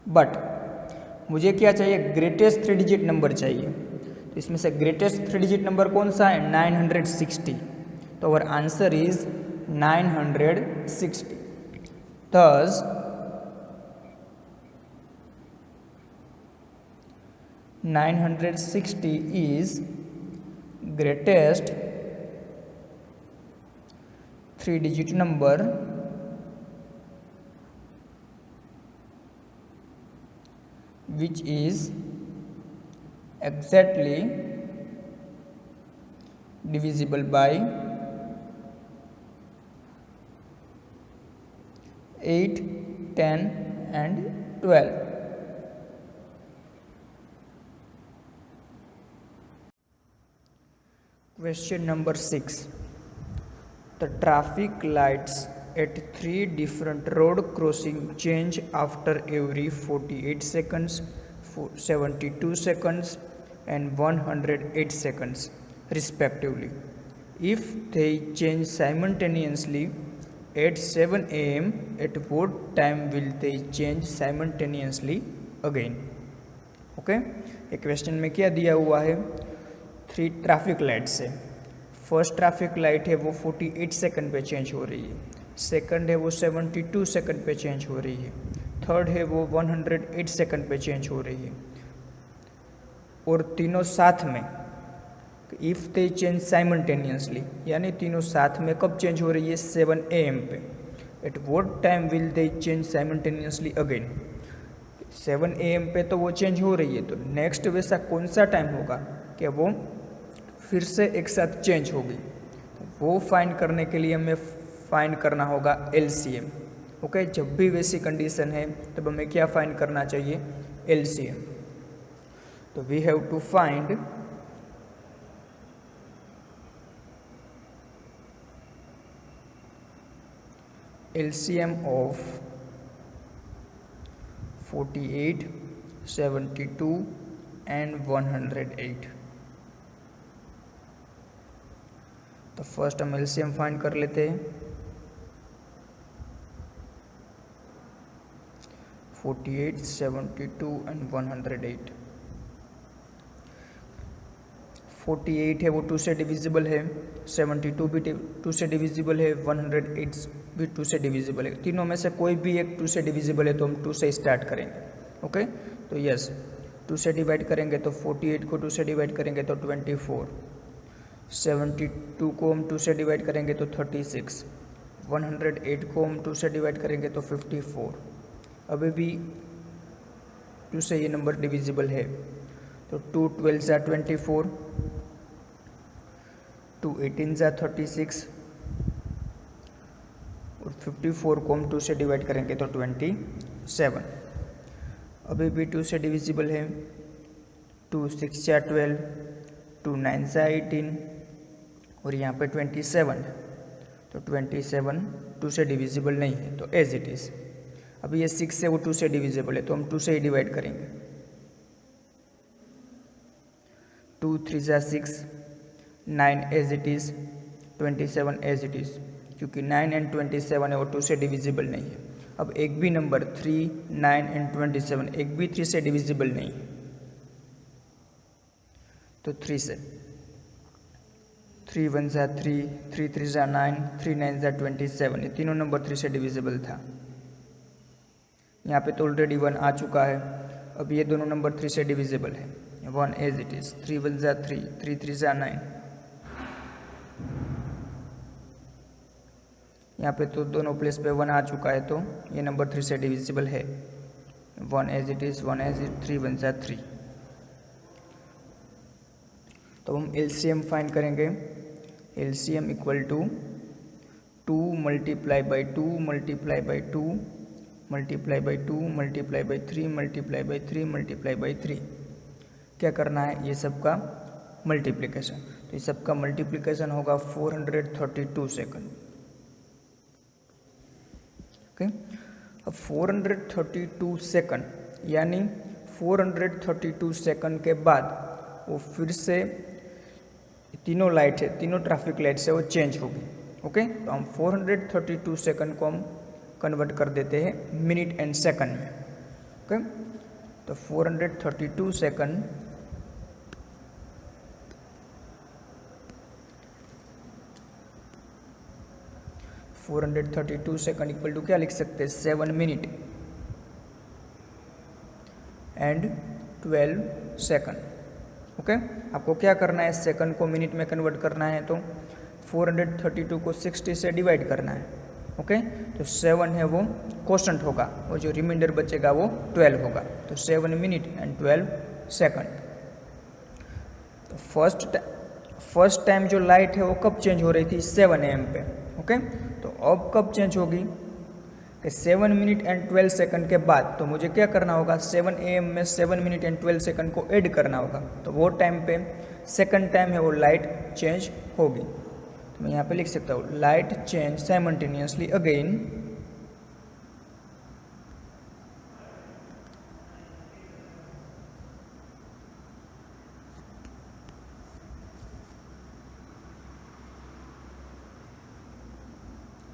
बट मुझे क्या चाहिए? ग्रेटेस्ट 3 डिजिट नंबर चाहिए। तो इसमें से ग्रेटेस्ट 3 डिजिट नंबर कौन सा है? 960। तो our answer is 960। Thus, 960 is greatest 3 digit number which is exactly divisible by 8, 10 and 12. Question number 6. The traffic lights at 3 different road crossing change after every 48 seconds, 72 seconds and 108 seconds respectively. If they change simultaneously at 7 am, at what time will they change simultaneously again? Okay, एक question में क्या दिया हुआ है? 3 traffic lights है। First traffic light है वो 48 second पे चेंज हो रही है, सेकंड है वो 72 सेकंड पे चेंज हो रही है, थर्ड है वो 108 सेकंड पे चेंज हो रही है, और तीनों साथ में इफ़ दे चेंज साइमल्टेनियसली, यानी तीनों साथ में कब चेंज हो रही है? 7 am पे। At what time will they change simultaneously again? 7 am पे तो वो चेंज हो रही है, तो नेक्स्ट वैसा कौन सा टाइम होगा कि वो फिर से एक साथ चेंज होगी? वो फाइंड करने के लिए हमें फाइंड करना होगा LCM। ओके, जब भी वैसी कंडीशन है तब हमें क्या फाइंड करना चाहिए? LCM। तो we have to find LCM of 48, 72 and 108। तो फर्स्ट हम LCM फाइंड कर लेते हैं। 48, 72 एंड 108। 48 है वो 2 से डिविजिबल है, 72 भी 2 से डिविजिबल है, 108 भी 2 से डिविजिबल है। तीनों में से कोई भी एक 2 से डिविजिबल है तो हम 2 से स्टार्ट करेंगे। ओके, तो यस 2 से डिवाइड करेंगे तो 48 को 2 से डिवाइड करेंगे तो 24, 72 को हम 2 से डिवाइड करेंगे तो 36, 108 को हम 2 से डिवाइड करेंगे तो 54। अभी भी 2 से ये नंबर डिविजिबल है, तो 2 12 ज़ा 24, 2 18 ज़ा 36 और 54 को हम 2 से डिवाइड करेंगे तो 27। अभी भी 2 से डिविजिबल है। 2 6 ज़ा 12, 2 9 ज़ा 18 और यहाँ पे 27 है, तो 27 2 से डिविजिबल नहीं है, तो एज इट इज़। अभी ये 6 है वो 2 से डिविजिबल है, तो हम 2 से ही डिवाइड करेंगे। 2 3 ज़ा 6, 9 as it is, 27 as it is, क्योंकि 9 एंड 27 है वो 2 से डिविजिबल नहीं है। अब एक भी नंबर 3, 9 एंड 27 एक भी 3 से डिविजिबल नहीं है, तो 3 से 3 1 ज़ा 3, 3 3 ज़ा 9, 3 9 ज़ा 27, ये तीनों नंबर 3 से डिविजिबल था। यहाँ पे तो ऑलरेडी 1 आ चुका है। अब ये दोनों नंबर 3 से डिविजिबल है, 1 एज इट इज़, 3 1 ज़ा 3, 3 3 ज़ा 9। यहाँ पे तो दोनों प्लेस पे 1 आ चुका है, तो ये नंबर 3 से डिविजिबल है। 1 as it is, 1 as it, 3 1 ज़ा 3। तो हम एलसीएम फाइंड करेंगे। LCM equal to 2 multiply by 2 multiply by 2 multiply by 2 multiply by 3 multiply by 3 multiply by 3। क्या करना है, ये सब का मल्टीप्लिकेशन। तो ये सब का मल्टीप्लिकेशन होगा 432 सेकंड। ओके, अब 432 सेकंड यानी 432 सेकंड के बाद वो फिर से तीनों लाइट है, तीनों ट्रैफिक लाइट से वो चेंज होगी। ओके, तो हम 432 सेकंड को हम कन्वर्ट कर देते हैं मिनट एंड सेकंड में। ओके, तो 432 सेकंड 432 सेकंड इक्वल टू क्या लिख सकते हैं, 7 मिनट एंड 12 सेकंड। ओके, आपको क्या करना है, सेकंड को मिनट में कन्वर्ट करना है, तो 432 को 60 से डिवाइड करना है। ओके, तो 7 है वो कोशेंट होगा, और जो रिमाइंडर बचेगा वो 12 होगा, तो 7 मिनट एंड 12 सेकंड। तो फर्स्ट टाइम जो लाइट है वो कब चेंज हो रही थी, 7 AM पे। ओके, तो अब कब चेंज होगी, 7 मिनट एंड 12 सेकंड के बाद। तो मुझे क्या करना होगा, 7 AM में 7 मिनट एंड 12 सेकंड को ऐड करना होगा, तो वो टाइम पे सेकंड टाइम है वो लाइट चेंज होगी। तो मैं यहाँ पे लिख सकता हूँ light change simultaneously again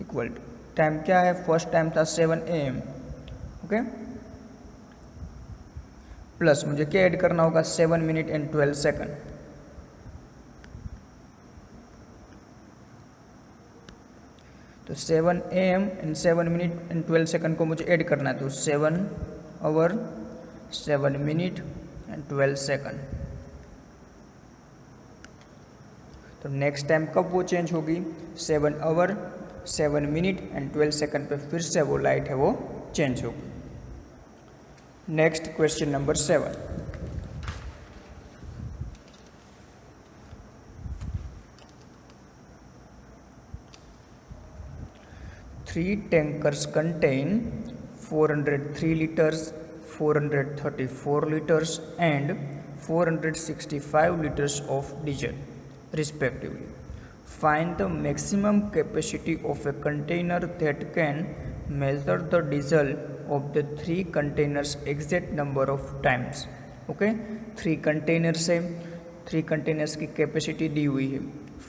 equal to time क्या है, फर्स्ट टाइम था 7 AM। ओके, प्लस मुझे क्या ऐड करना होगा, 7 मिनट एंड 12 सेकंड। तो 7 AM and 7 minute and 12 second को मुझे ऐड करना है, तो 7 आवर 7 मिनट एंड 12 सेकंड। तो नेक्स्ट टाइम कब वो चेंज होगी, 7 आवर 7 मिनट एंड 12 सेकंड पे फिर से वो लाइट है वो चेंज होगी। Next question number 7। Three tankers contain 403 liters, 434 liters and 465 liters of diesel respectively. Find the maximum capacity of a container that can measure the diesel of the 3 containers exact number of times. Okay, 3 containers है, 3 containers की capacity दी हुई है।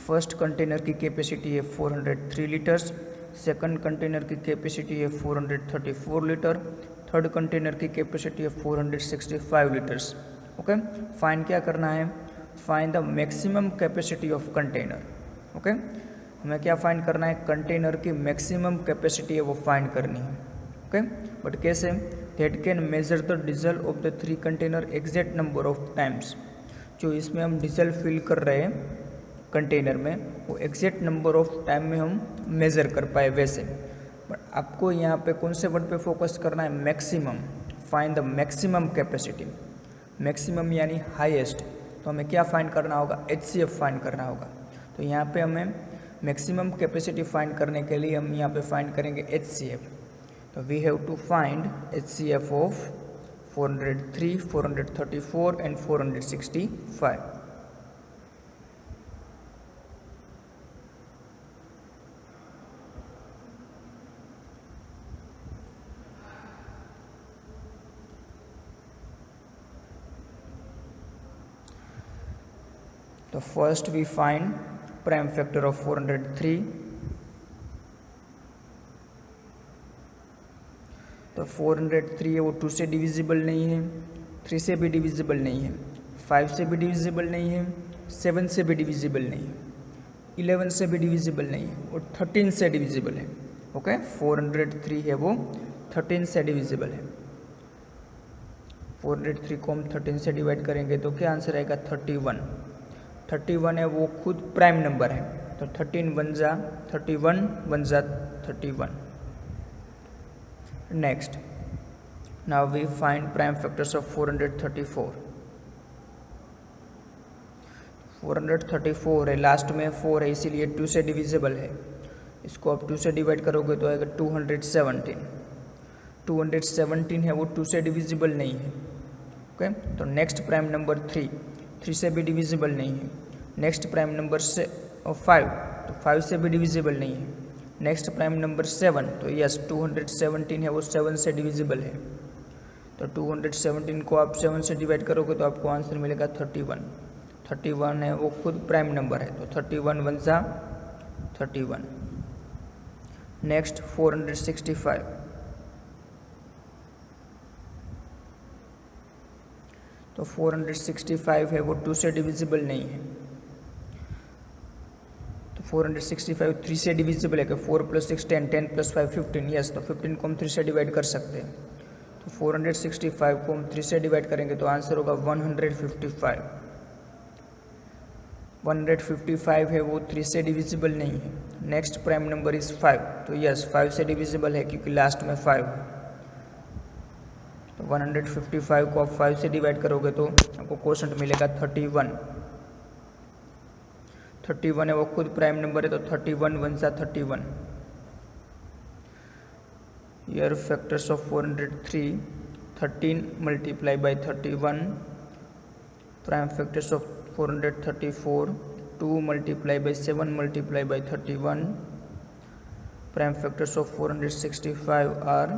First container की capacity है 403 litres, second container की capacity है 434 litre, third container की capacity है 465 लीटर्स। ओके, फाइंड क्या करना है, find the maximum capacity of container. Okay, हमें क्या फाइंड करना है, कंटेनर की मैक्सिमम कैपेसिटी है वो फाइंड करनी है। ओके, बट कैसे, that can measure the diesel of the 3 container exact number of times. जो इसमें हम डीजल फिल कर रहे हैं कंटेनर में, वो एग्जैक्ट नंबर ऑफ टाइम में हम मेज़र कर पाए वैसे। बट आपको यहाँ पे कौन से वर्ड पे फोकस करना है, maximum. Find the maximum capacity. Maximum यानी हाईएस्ट, तो हमें क्या फाइंड करना होगा, HCF फाइंड करना होगा। तो यहाँ पे हमें मैक्सिमम कैपेसिटी फाइंड करने के लिए हम यहाँ पे फाइंड करेंगे HCF। तो we have to find HCF of 403, 434 and 465। तो first we find prime factor of 403। तो 403 है वो 2 से डिविजिबल नहीं है, 3 से भी डिविजिबल नहीं है, 5 से भी डिविजिबल नहीं है, 7 से भी डिविजिबल नहीं है, 11 से भी डिविजिबल नहीं है और 13 से डिविजिबल है। ओके, 403 है वो 13 से डिविजिबल है। 403 को हम 13 से डिवाइड करेंगे तो क्या आंसर आएगा, 31। 31 है वो खुद प्राइम नंबर है, तो 13 1 जा 31, 1 जा 31। Next, now we find prime factors of 434। 434 है, लास्ट में 4 है इसीलिए 2 से डिविजिबल है। इसको आप 2 से डिवाइड करोगे तो आएगा 217। 217 है वो 2 से डिविजिबल नहीं है। ओके, तो नेक्स्ट प्राइम नंबर 3 से भी डिविजिबल नहीं है। नेक्स्ट प्राइम नंबर 5, तो 5 से भी डिविजिबल नहीं है। नेक्स्ट प्राइम नंबर 7, तो यस 217 है वो 7 से डिविजिबल है। तो 217 को आप 7 से डिवाइड करोगे तो आपको आंसर मिलेगा 31। 31 है वो खुद प्राइम नंबर है, तो 31 1 जा 31। नेक्स्ट 465। तो 465 है वो 2 से डिविजिबल नहीं है। तो 465 3 से डिविजिबल है कि 4 + 6 10, 10 + 5 15। यस, तो 15 को हम 3 से डिवाइड कर सकते हैं। तो 465 को हम 3 से डिवाइड करेंगे तो आंसर होगा 155। 155 है वो 3 से डिविजिबल नहीं है। नेक्स्ट प्राइम नंबर इज़ 5, तो यस 5 से डिविजिबल है क्योंकि लास्ट में 5 है। तो 155 को आप 5 से डिवाइड करोगे तो आपको क्वोशंट मिलेगा 31। 31 है वो खुद प्राइम नंबर है, तो 31 1 जा 31। Here factors of 403, 13 multiplied by 31. Prime factors of 434, 2 multiplied by 7 multiplied by 31. Prime factors of 465 are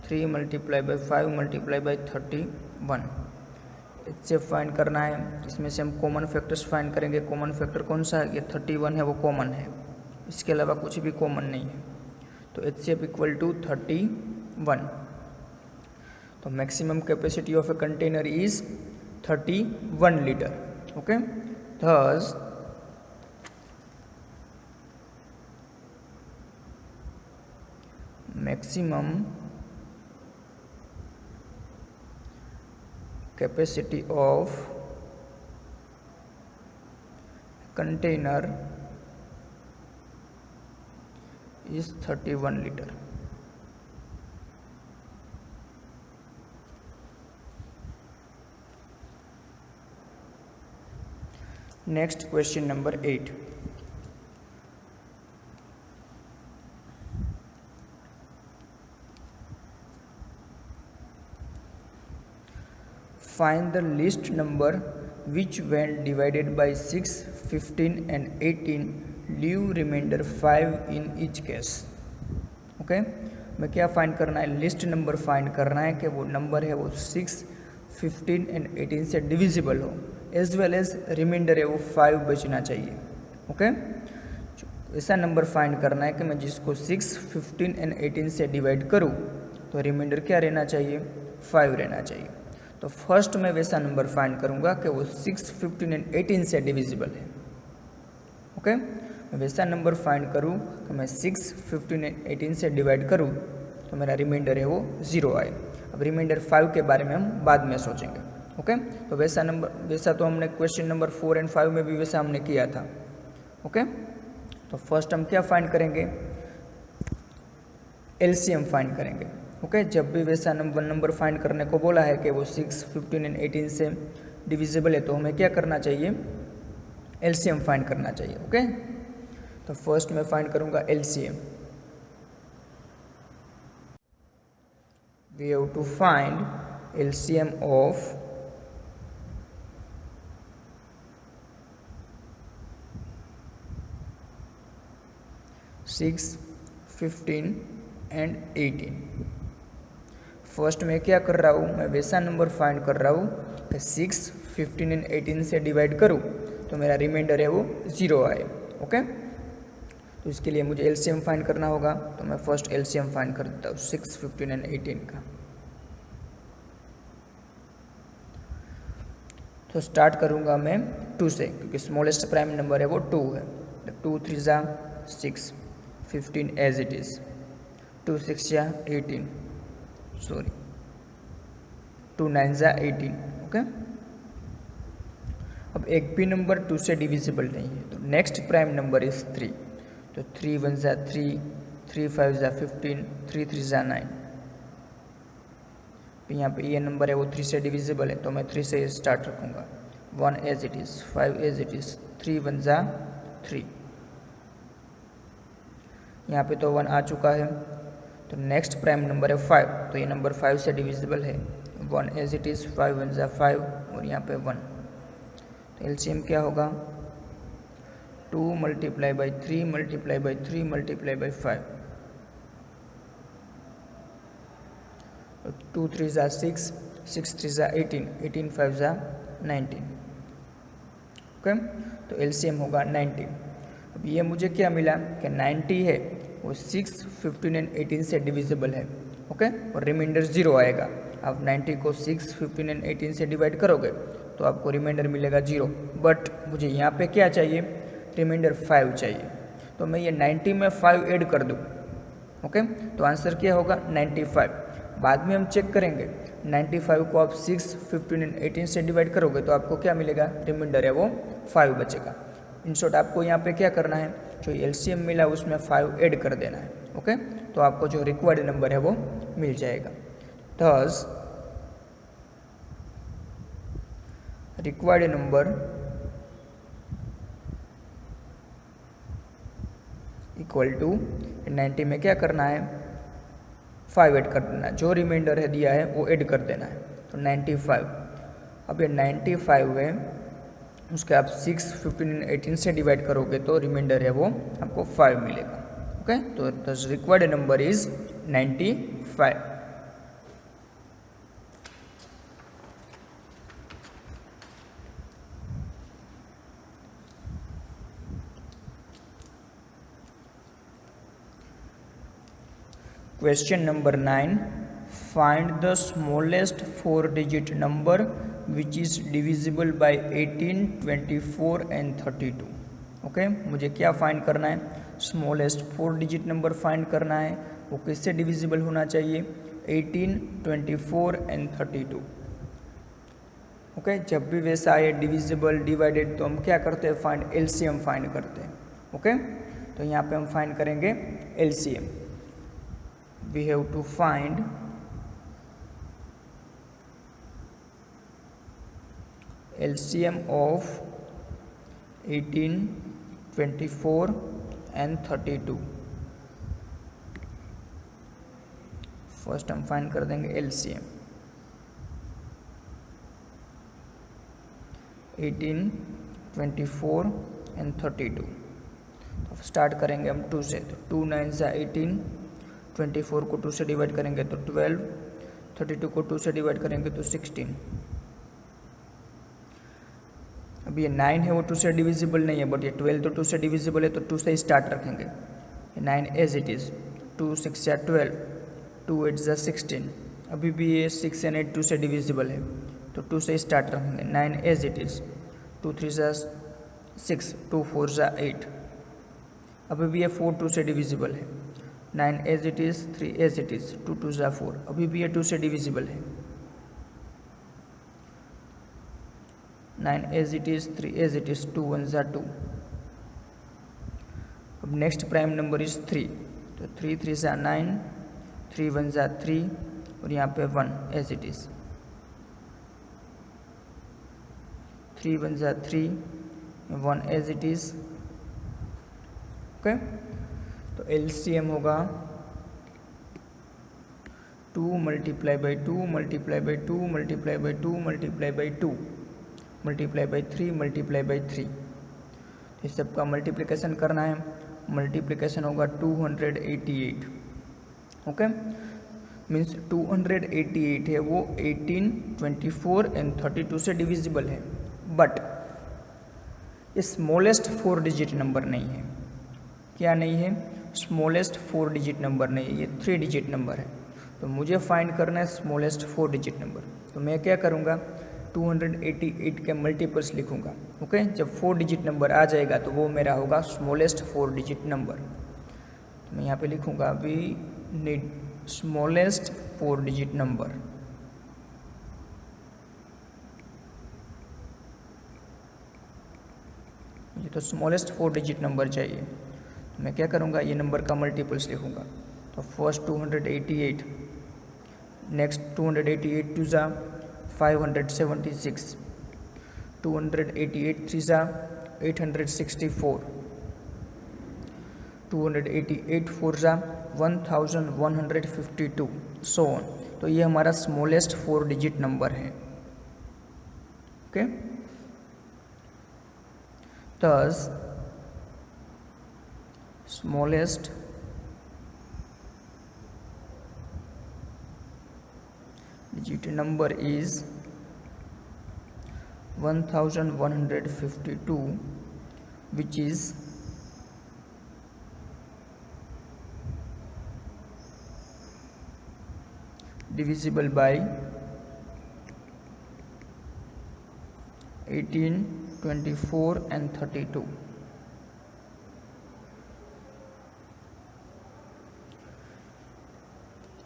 3 multiplied by 5 multiplied by 31। इससे फाइंड करना है, इसमें से हम कॉमन फैक्टर्स फाइंड करेंगे। कॉमन फैक्टर कौन सा है, ये 31 है वो कॉमन है, इसके अलावा कुछ भी कॉमन नहीं है। तो HCF इक्वल टू 31। तो maximum capacity of a container is 31 litre. Okay, thus maximum capacity of container is 31 liter। Next question number 8। Find the least number which when divided by 6, 15 and 18 leave remainder 5 in each case। Okay, मैं क्या find करना है, list number find करना है कि वो number है वो 6, 15 एंड 18 से डिविजिबल हो, एज वेल एज रिमाइंडर है वो 5 बचना चाहिए। ओके, ऐसा नंबर फाइंड करना है कि मैं जिसको 6, 15 एंड 18 से डिवाइड करूँ तो रिमाइंडर क्या रहना चाहिए, 5 रहना चाहिए। तो फर्स्ट मैं वैसा नंबर फाइंड करूंगा कि वो 6, 15 एंड 18 से डिविजिबल है। ओके, मैं वैसा नंबर फाइंड करूं कि मैं 6, 15 एंड 18 से डिवाइड करूं तो मेरा रिमाइंडर है वो 0 आए। अब रिमाइंडर 5 के बारे में हम बाद में सोचेंगे। ओके, तो वैसा तो हमने क्वेश्चन नंबर 4 एंड 5 में भी वैसा हमने किया था। ओके, तो फर्स्ट हम क्या फाइंड करेंगे, LCM फाइंड करेंगे। ओके, जब भी वैसा नंबर फाइंड करने को बोला है कि वो 6, 15 एंड 18 से डिविजिबल है, तो हमें क्या करना चाहिए, एलसीएम फाइंड करना चाहिए। ओके, तो फर्स्ट मैं फाइंड करूँगा LCM. We have to find LCM of 6, 15 and 18। First मैं क्या कर रहा हूँ, मैं वैसा नंबर फाइंड कर रहा हूँ कि 6, 15 एंड 18 से डिवाइड करूँ तो मेरा रिमाइंडर है वो 0 आए। ओके, तो इसके लिए मुझे एलसीएम फाइंड करना होगा, तो मैं फर्स्ट एलसीएम फाइंड कर देता हूँ 6, 15 एंड 18 का। तो स्टार्ट करूँगा मैं 2 से, क्योंकि स्मॉलेस्ट प्राइम नंबर है वो 2 है। 2 3 जा 6, 15 एज इट इज़, 2 6 जा 18, सॉरी 2 9 जा 18। ओके, अब एक भी नंबर 2 से डिविजिबल नहीं है, तो नेक्स्ट प्राइम नंबर इज 3। तो 3 1 जा 3, 3 5 जा 15, 3 3 जा 9। तो यहाँ पे ये नंबर है वो 3 से डिविजिबल है, तो मैं 3 से स्टार्ट रखूँगा। 1 as it is, 5 as it is, 3 1 जा 3। यहाँ पे तो 1 आ चुका है, तो नेक्स्ट प्राइम नंबर है 5, तो ये नंबर 5 से डिविजिबल है। 1 एज इट इज़, 5 1 जा 5 और यहाँ पे 1। तो एलसीएम क्या होगा, 2 multiply by 3 multiply by 3 multiply by 5। 2 3 जा 6, 6 3 जा 18, 18 5 जा 19। ओके, तो एलसीएम होगा 90। अब ये मुझे क्या मिला कि 90 है वो 6, 15 एंड 18 से डिविजिबल है। ओके, और रिमाइंडर 0 आएगा। आप 90 को 6, 15 एंड 18 से डिवाइड करोगे तो आपको रिमाइंडर मिलेगा 0। बट मुझे यहाँ पे क्या चाहिए, रिमाइंडर 5 चाहिए, तो मैं ये 90 में 5 ऐड कर दूँ। ओके, तो आंसर क्या होगा 95। बाद में हम चेक करेंगे, 95 को आप 6, 15 एंड 18 से डिवाइड करोगे तो आपको क्या मिलेगा, रिमाइंडर है वो 5 बचेगा। इन शॉर्ट आपको यहाँ पे क्या करना है, जो एलसीएम मिला उसमें 5 ऐड कर देना है। ओके, तो आपको जो रिक्वायर्ड नंबर है वो मिल जाएगा। Thus required number equal to 90 में क्या करना है, 5 ऐड कर देना है, जो रिमाइंडर है दिया है वो ऐड कर देना है। तो 95, अब ये 95 है, उसके आप 6, 15 18 से डिवाइड करोगे तो रिमाइंडर है वो आपको 5 मिलेगा। ओके, तो the required number is 95। Question number 9. Find the smallest 4-digit number which is divisible by 18, 24 and 32. Okay, मुझे क्या फाइंड करना है, स्मॉलेस्ट 4-डिजिट नंबर फाइंड करना है। वो किससे डिविजिबल होना चाहिए, 18, 24 एंड 32। ओके, जब भी वैसा आए डिविजिबल डिवाइडेड तो हम क्या करते हैं, फाइंड एलसीएम फाइंड करते हैं। ओके, तो यहाँ पे हम फाइंड करेंगे LCM. We have to find LCM of 18, 24 and 32। First हम फाइंड कर देंगे LCM 18, 24 and 32। तो स्टार्ट करेंगे हम 2 से, तो 2 9 से 18, 24 को 2 से डिवाइड करेंगे तो 12, 32 को 2 से डिवाइड करेंगे तो 16। अब ये 9 है वो 2 से डिविजिबल नहीं है, बट ये 12 तो 2 से डिविजिबल है, तो 2 से स्टार्ट रखेंगे। 9 एज इट इज़, 2 6 या 12, 2 8 जा 16। अभी भी ये 6 एंड 8 2 से डिविजिबल है, तो 2 से स्टार्ट रखेंगे। 9 एज इट इज़, 2 3 जा 6, 2 4 जा 8। अभी भी ये 4 2 से डिविजिबल है। 9 as it is, 3 as it is, 2 2 जा 4। अभी भी ये 2 से डिविजिबल है। 9 as it is, 3 as it is, 2 1 जा 2। अब नेक्स्ट प्राइम नंबर इज 3, तो 3 3 जा 9, 3 1 ज़ा 3 और यहाँ पे 1 एज इट इज़। 3 1 ज़ा 3 1 एज इट इज़। ओके, तो एलसीएम होगा 2 multiply by 2 multiply by 2 multiply by 2 multiply by 2 multiply by 3 multiply by 3। इस सब का मल्टीप्लिकेशन करना है। मल्टीप्लिकेशन होगा 288। ओके, मीन्स 288 है वो 18, 24 एंड 32 से डिविजिबल है, बट स्मॉलेस्ट 4 डिजिट नंबर नहीं है। क्या नहीं है? स्मॉलेस्ट 4 डिजिट नंबर नहीं है, ये 3 डिजिट नंबर है। तो मुझे फाइंड करना है स्मॉलेस्ट 4 डिजिट नंबर। तो मैं क्या करूँगा, 288 के मल्टीपल्स लिखूँगा। ओके, जब 4 डिजिट नंबर आ जाएगा तो वो मेरा होगा स्मॉलेस्ट 4 डिजिट नंबर। तो मैं यहाँ पे लिखूँगा we need smallest 4 digit number. ये तो स्मॉलेस्ट 4 डिजिट नंबर चाहिए। तो मैं क्या करूँगा, ये नंबर का मल्टीपल्स लिखूँगा। तो फर्स्ट 288, नेक्स्ट 288 टू ज़ा 576, 288 थ्री ज़ा 864, 288 फोर ज़ा 1152, सो ऑन। तो ये हमारा स्मॉलेस्ट 4 डिजिट नंबर है। Okay, thus smallest digit number is 1152, which is divisible by 18, 24 and 32.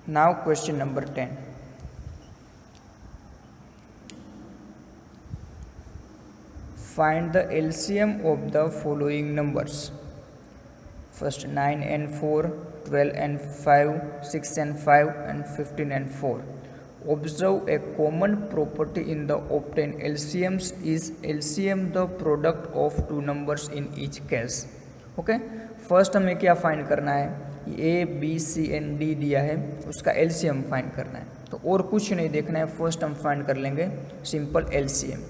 Now question number 10. Find the LCM of the following numbers. First 9 and 4, 12 and 5, 6 and 5 and 15 and 4. Observe a common property in the obtained LCMs is LCM the product of two numbers in each case. Okay, first हमें क्या find करना है, A B C and D दिया है, उसका LCM find करना है। तो और कुछ नहीं देखना है, फर्स्ट हम फाइंड कर लेंगे सिंपल एलसीएम।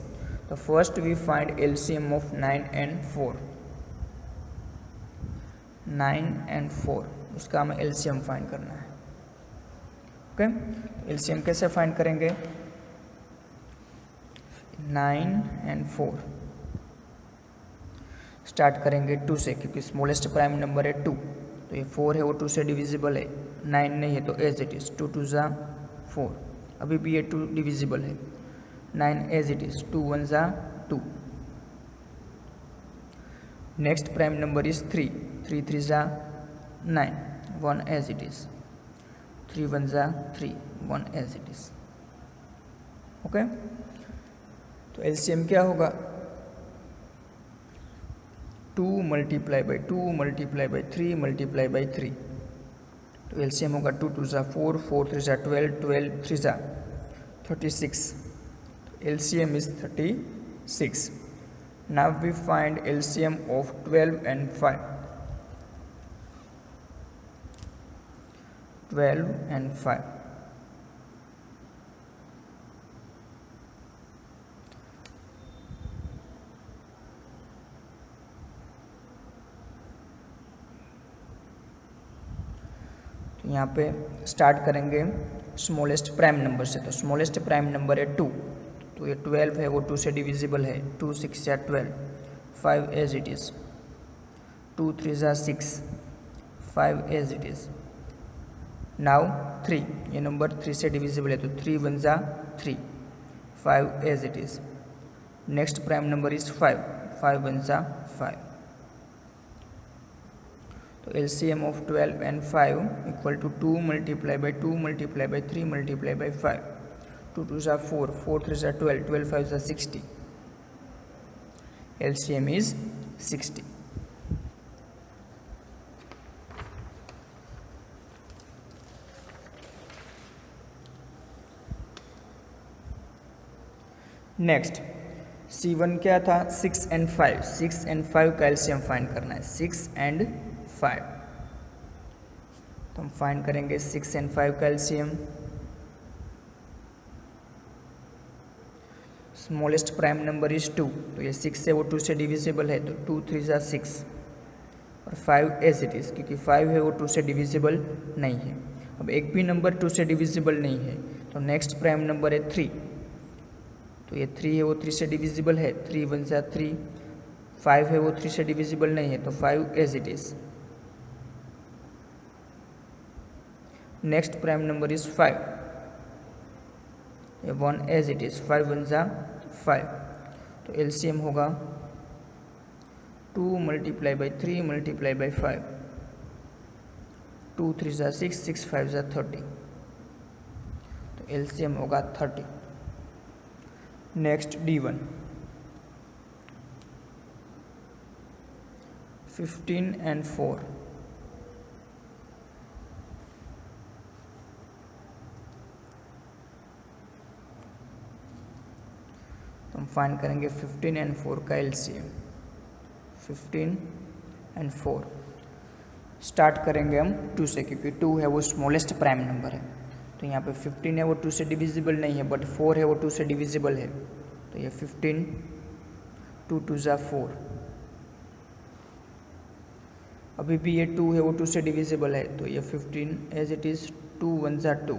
तो first we find LCM of 9 and 4, 9 and 4, उसका हमें एलसीएम फाइंड करना है। ओके, एलसीएम कैसे फाइंड करेंगे, 9 and 4 स्टार्ट करेंगे 2 से, क्योंकि स्मॉलेस्ट प्राइम नंबर है 2, तो ये 4 है वो 2 से डिविजिबल है, 9 नहीं है तो एज इट इज़ 2 2 ज़ा 4, अभी भी ये 2 डिविजिबल है, 9 एज इट इज़ 2 1 ज़ा 2। नेक्स्ट प्राइम नंबर इज 3, 3 3 ज़ा 9, 1 एज इट इज़, 3 1 ज़ा 3, 1 एज इट इज़। ओके, तो एलसीएम क्या होगा, 2 multiply by 2 multiply by 3 multiply by 3। तो एलसीएम होगा 2 2 ज़ा 4, 4 3 ज़ा 12, 12 3 ज़ा 36। LCM is 36. Now we find LCM of 12 and 5. 12 and 5. तो यहाँ पे स्टार्ट करेंगे स्मॉलेस्ट प्राइम नंबर से। तो स्मॉलेस्ट प्राइम नंबर है 2, तो ये 12 है वो 2 से डिविजिबल है, 2 6 या 12, 5 एज इट इज़, 2 3 ज़ा 6, 5 एज इट इज़। नाउ 3, ये नंबर 3 से डिविजिबल है, तो 3 1 ज़ा 3, 5 as it is. Next prime number is 5, 5 1 ज़ा 5। तो LCM of 12 and 5 equal to 2 multiplied by 2 multiplied by 3 multiplied by 5, 2 2s are 4, 4 3s are 12, 12 5s are 60. LCM is 60. Next C1 क्या था, 6 and 5, 6 and 5 का LCM find करना है, 6 and 5। तो हम find करेंगे 6 and 5 का LCM. Smallest prime number is 2, तो ये 6 से वो 2 से डिविजिबल है, तो 2 3 जा 6 और 5 एज इट इज़, क्योंकि 5 है वो 2 से डिविजिबल नहीं है। अब एक भी नंबर 2 से डिविजिबल नहीं है, तो नेक्स्ट प्राइम नंबर है 3, तो ये 3 है वो 3 से डिविजिबल है, 3 1 जा 3, 5 है वो 3 से डिविजिबल नहीं है, तो 5 as it is. Next prime number is 5, ये 1 एज इट इज़, 5 1 जा 5, तो एलसीएम होगा 2 मल्टीप्लाई बाई 3 मल्टीप्लाई बाई 5, 2 3 जा 6, 6 5 जा 30, तो एलसीएम होगा 30। नेक्स्ट D1, 15 and 4, तो हम फाइंड करेंगे 15 and 4 का एलसीएम। 15 and 4 स्टार्ट करेंगे हम 2 से, क्योंकि 2 है वो स्मॉलेस्ट प्राइम नंबर है। तो यहाँ पे 15 है वो 2 से डिविजिबल नहीं है, बट 4 है वो 2 से डिविजिबल है, तो ये 15, 2 2 जा 4। अभी भी ये 2 है वो 2 से डिविजिबल है, तो ये 15 एज इट इज़, 2 1 जा 2।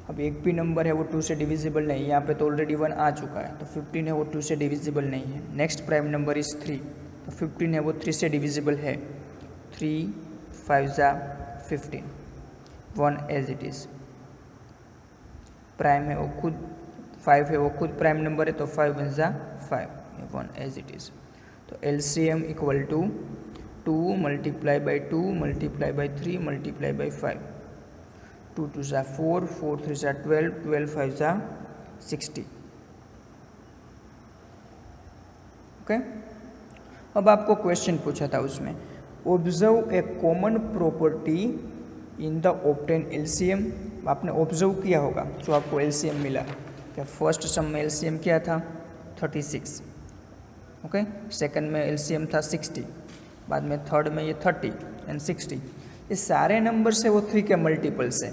अब एक भी नंबर है वो 2 से डिविजिबल नहीं, यहाँ पे तो ऑलरेडी 1 आ चुका है, तो 15 है वो 2 से डिविजिबल नहीं है। नेक्स्ट प्राइम नंबर इज 3, तो 15 है वो 3 से डिविजिबल है, 3 5 जा 15, 1 एज इट इज़। प्राइम है वो खुद 5 है वो खुद प्राइम नंबर है, तो 5 1 जा 5, 1 एज इट इज़। तो LCM equal to 2 multiply by 2 multiply by 3 multiply by 5, 2 2 जा 4, 4 3 जा 12, 12 5 जा 60। ओके, अब आपको क्वेश्चन पूछा था उसमें, observe a common property in the obtain LCM. आपने ऑब्जर्व किया होगा जो आपको एलसीएम मिला, क्या फर्स्ट सम में एलसीएम क्या था 36, ओके, सेकंड में एलसीएम था 60, बाद में थर्ड में ये 30 एंड 60। ये सारे नंबर से वो 3 के मल्टीपल्स है,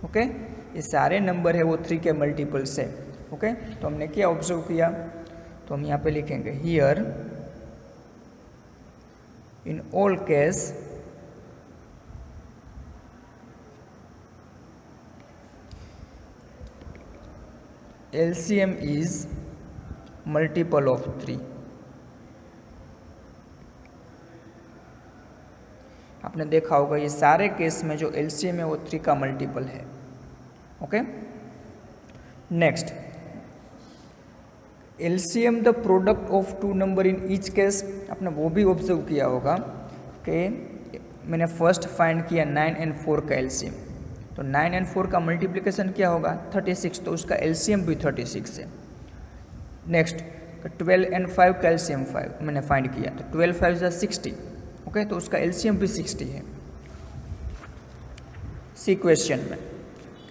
ओके, ये सारे नंबर है वो 3 के मल्टीपल्स है, ओके। तो हमने क्या ऑब्जर्व किया, तो हम यहाँ पे लिखेंगे here in all case LCM is multiple of 3। आपने देखा होगा ये सारे केस में जो LCM है वो 3 का मल्टीपल है, okay. Next, LCM the product of 2 number in each case. आपने वो भी ऑब्जर्व किया होगा कि मैंने फर्स्ट फाइंड किया 9 and 4 का LCM, तो 9 and 4 का मल्टीप्लिकेशन क्या होगा 36, तो उसका LCM भी 36 है। नेक्स्ट, 12 and 5 का LCM 5 मैंने फाइंड किया, तो 12 5 जा 60, ओके, तो उसका LCM भी 60 है। सी क्वेश्चन में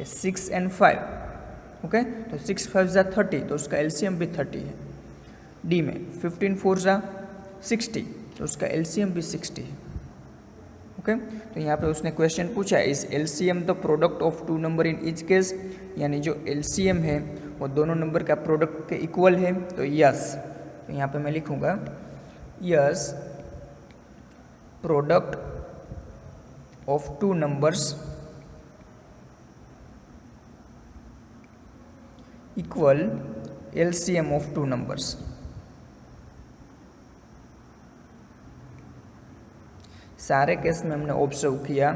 6 and 5, ओके, तो 6 5 जा 30, तो उसका LCM भी 30 है। डी में 15 4 जा 60, तो उसका LCM भी 60 है, ओके। तो यहाँ पे उसने क्वेश्चन पूछा है इस LCM the product of 2 number in each case, यानी जो LCM है वो दोनों नंबर का प्रोडक्ट के इक्वल है, तो यस। तो यहाँ पे मैं लिखूँगा yes product of 2 numbers equal LCM of 2 numbers. सारे केस में हमने ऑब्जर्व किया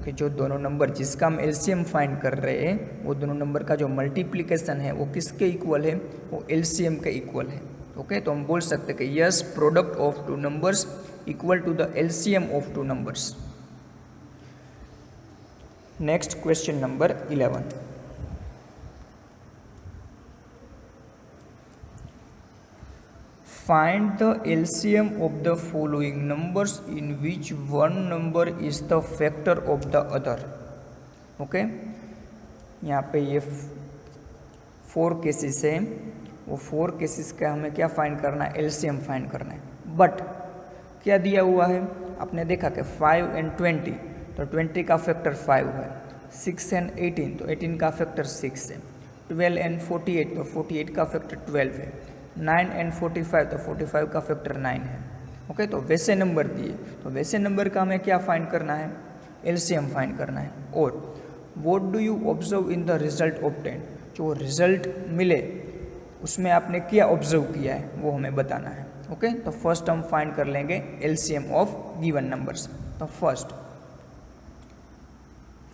कि जो दोनों नंबर जिसका हम LCM फाइंड कर रहे हैं वो दोनों नंबर का जो मल्टीप्लिकेशन है वो किसके इक्वल है, वो LCM के इक्वल है, ओके। तो हम बोल सकते हैं कि yes product of 2 numbers equal to the LCM of 2 नंबर्स। Next question number 11, find the LCM of the following numbers in which one number is the factor of the other, okay। यहाँ पे ये 4 केसेस है, वो 4 cases का हमें क्या find करना है, एलसीएम फाइंड करना है। बट क्या दिया हुआ है, आपने देखा कि 5 and 20, तो 20 का फैक्टर 5 है, 6 and 18, तो 18 का फैक्टर 6 है, 12 and 48, तो 48 का फैक्टर 12 है, 9 and 45, तो 45 का फैक्टर 9 है। ओके, तो वैसे नंबर दिए, तो वैसे नंबर का हमें क्या फाइंड करना है, एलसीएम फाइंड करना है। और what do you observe in the result obtain, जो रिजल्ट मिले उसमें आपने क्या ऑब्जर्व किया है वो हमें बताना है। ओके, तो फर्स्ट हम फाइंड कर लेंगे एलसीएम ऑफ गिवन नंबर्स। तो फर्स्ट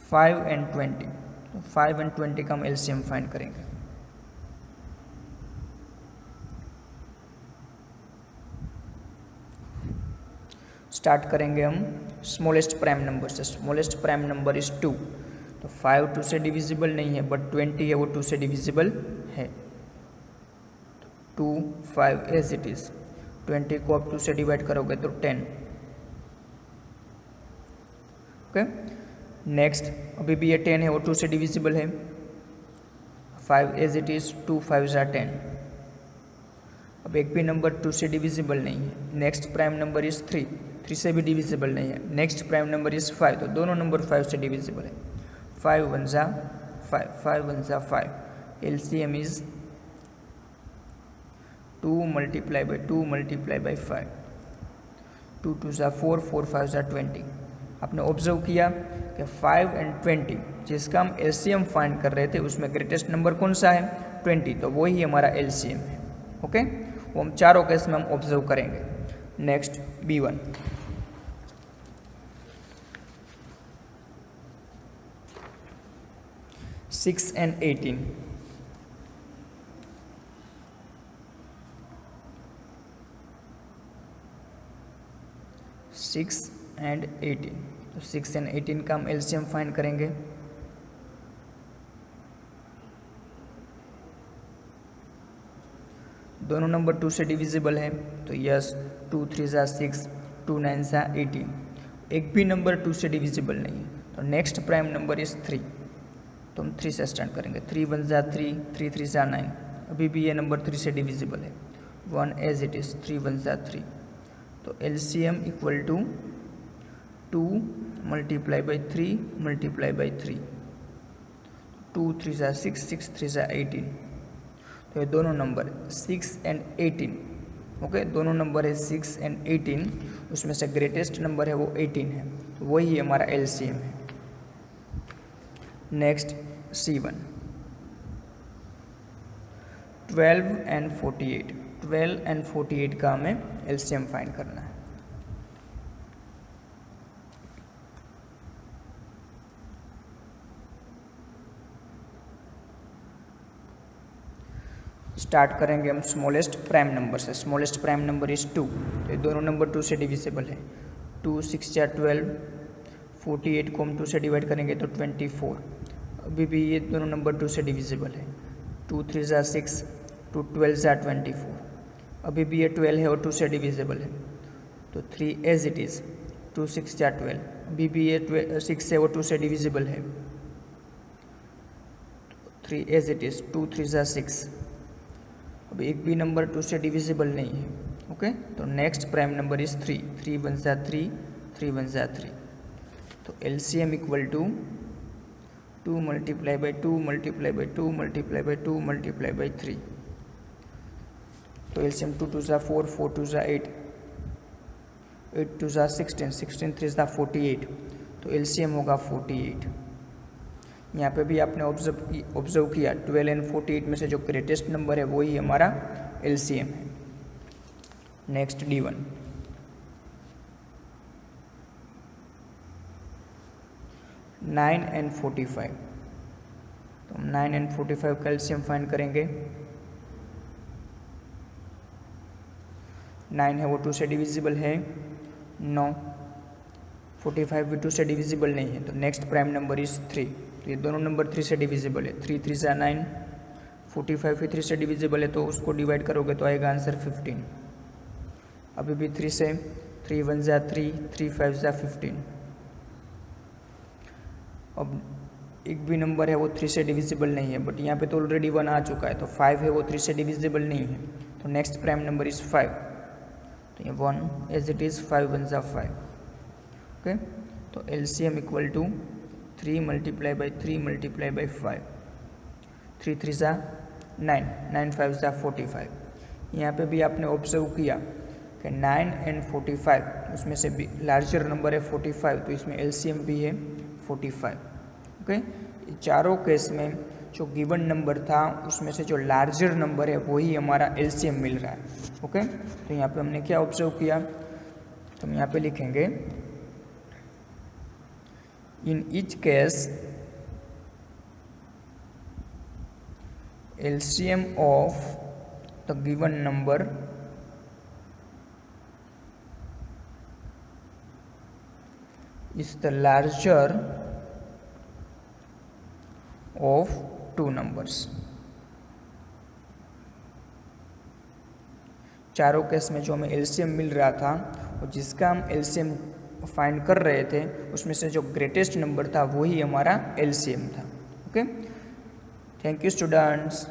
5 and 20, तो 5 and 20 का हम एलसीएम फाइंड करेंगे। स्टार्ट करेंगे हम स्मॉलेस्ट प्राइम नंबर से। स्मॉलेस्ट प्राइम नंबर इज 2, तो 5 2 से डिविजिबल नहीं है, बट 20 है वो 2 से डिविजिबल है। 2 5 एज इट इज, 20 को आप 2 से डिवाइड करोगे तो 10। ओके, नेक्स्ट अभी भी ये 10 है वो 2 से डिविजिबल है, 5 एज इट इज, 2 5 ज़ा 10। अब एक भी नंबर 2 से डिविजिबल नहीं है। नेक्स्ट प्राइम नंबर इज 3, 3 से भी डिविजिबल नहीं है। नेक्स्ट प्राइम नंबर इज 5, तो दोनों नंबर 5 से डिविजिबल है। 5 1 ज़ा 5, 5 1 ज़ा 5, LCM is 2 multiply by 2 multiply by 5, 2 2 ज़ा 4, 4 5 ज़ा 20। आपने ऑब्जर्व किया कि 5 and 20 जिसका हम एलसीएम फाइंड कर रहे थे उसमें ग्रेटेस्ट नंबर कौन सा है, 20, तो वही हमारा एलसीएम है। ओके, वो हम चारों केस में हम ऑब्जर्व करेंगे। नेक्स्ट B1, 6 and 18, 6 and 18, तो 6 and 18 का हम एलसीएम फाइंड करेंगे। दोनों नंबर 2 से डिविजिबल है, तो यस 2 3 ज़ा 6, 2 9 ज़ा 18। एक भी नंबर 2 से डिविजिबल नहीं है, तो नेक्स्ट प्राइम नंबर इज 3, तो हम 3 से स्टार्ट करेंगे। 3 1 ज़ा 3, 3 3 ज़ा 9, अभी भी ये नंबर 3 से डिविजिबल है। 1 एज इट इज़, 3 1 ज़ा 3, तो LCM equal to 2 multiply by 3 multiply by 3, 2 3 ज़ा 6, 6 3 ज़ा 18। तो ये दोनों नंबर 6 and 18, ओके, दोनों नंबर है 6 and 18, उसमें से ग्रेटेस्ट नंबर है वो 18 है, तो वही हमारा एलसीएम है। नेक्स्ट C1, 12 and 48, 12 and 48 का हमें एलसीएम फाइंड करना है। स्टार्ट करेंगे हम स्मॉलेस्ट प्राइम नंबर से। स्मॉलेस्ट प्राइम नंबर इज 2, तो ये दोनों नंबर 2 से डिविजिबल है। 2 6 ज़ा 12, 48 को हम 2 से डिवाइड करेंगे तो 24। अभी भी ये दोनों नंबर 2 से डिविजिबल है। 2 3 ज़ा 6, 2 12 ज़ा 24, अभी भी ये 12 है और 2 से डिविजिबल है, तो 3 एज इट इज़, 2 6 ज़ा 12, अभी भी ये 6 है और 2 से डिविजिबल है, 3 एज इट इज़, 2 3 ज़ा 6, अब एक भी नंबर 2 से डिविजिबल नहीं है। ओके, तो नेक्स्ट प्राइम नंबर इज 3, 3 1 ज़ा 3, 3 1 ज़ा 3, तो LCM equal to 2 multiply by 2 multiply by 2 multiply by 2 multiply by 3, तो एलसीएम 2 2 ज़ा 4, 4 2 ज़ा 8, 8 2 ज़ा 16, 16 3 ज़ा 48, तो एलसीएम होगा 48। यहाँ पे भी आपने ऑब्जर्व किया 12 and 48 में से जो ग्रेटेस्ट नंबर है वही हमारा एलसीएम है। नेक्स्ट D1, 9 and 45, तो हम 9 and 45 का एलसीएम फाइंड करेंगे। 9 है वो 2 से डिविजिबल है, 9, 45 भी 2 से डिविजिबल नहीं है, तो नेक्स्ट प्राइम नंबर इज 3, तो ये दोनों नंबर 3 से डिविजिबल है। 3 3 ज़ा 9, 45 भी 3 से डिविजिबल है, तो उसको डिवाइड करोगे तो आएगा आंसर 15। अभी भी 3 से, 3 1 ज़ा 3, 3 5 ज़ा 15, अब एक भी नंबर है वो 3 से डिविजिबल नहीं है, बट यहाँ पे तो ऑलरेडी 1 आ चुका है, तो 5 है वो 3 से डिविजिबल नहीं है, तो नेक्स्ट प्राइम नंबर इज़ 5, तो ये 1 एज इट इज़ 5 1 जा 5। ओके, तो LCM equal to 3 multiply by 3 multiply by 5, 3 3 जा 9, 9 5 जा 45। यहाँ पे भी आपने ऑब्जर्व किया कि 9 एंड 45 उसमें से भी लार्जर नंबर है 45, तो इसमें LCM भी है 45। ओके, चारों केस में जो गिवन नंबर था उसमें से जो लार्जर नंबर है वही हमारा LCM मिल रहा है। ओके, तो यहाँ पे हमने क्या ऑब्जर्व किया, तो हम यहाँ पे लिखेंगे in each case LCM of the given number is the larger of two numbers। चारों केस में जो हमें LCM मिल रहा था और जिसका हम LCM फाइंड कर रहे थे उसमें से जो ग्रेटेस्ट नंबर था वही हमारा LCM था। Okay, thank you students.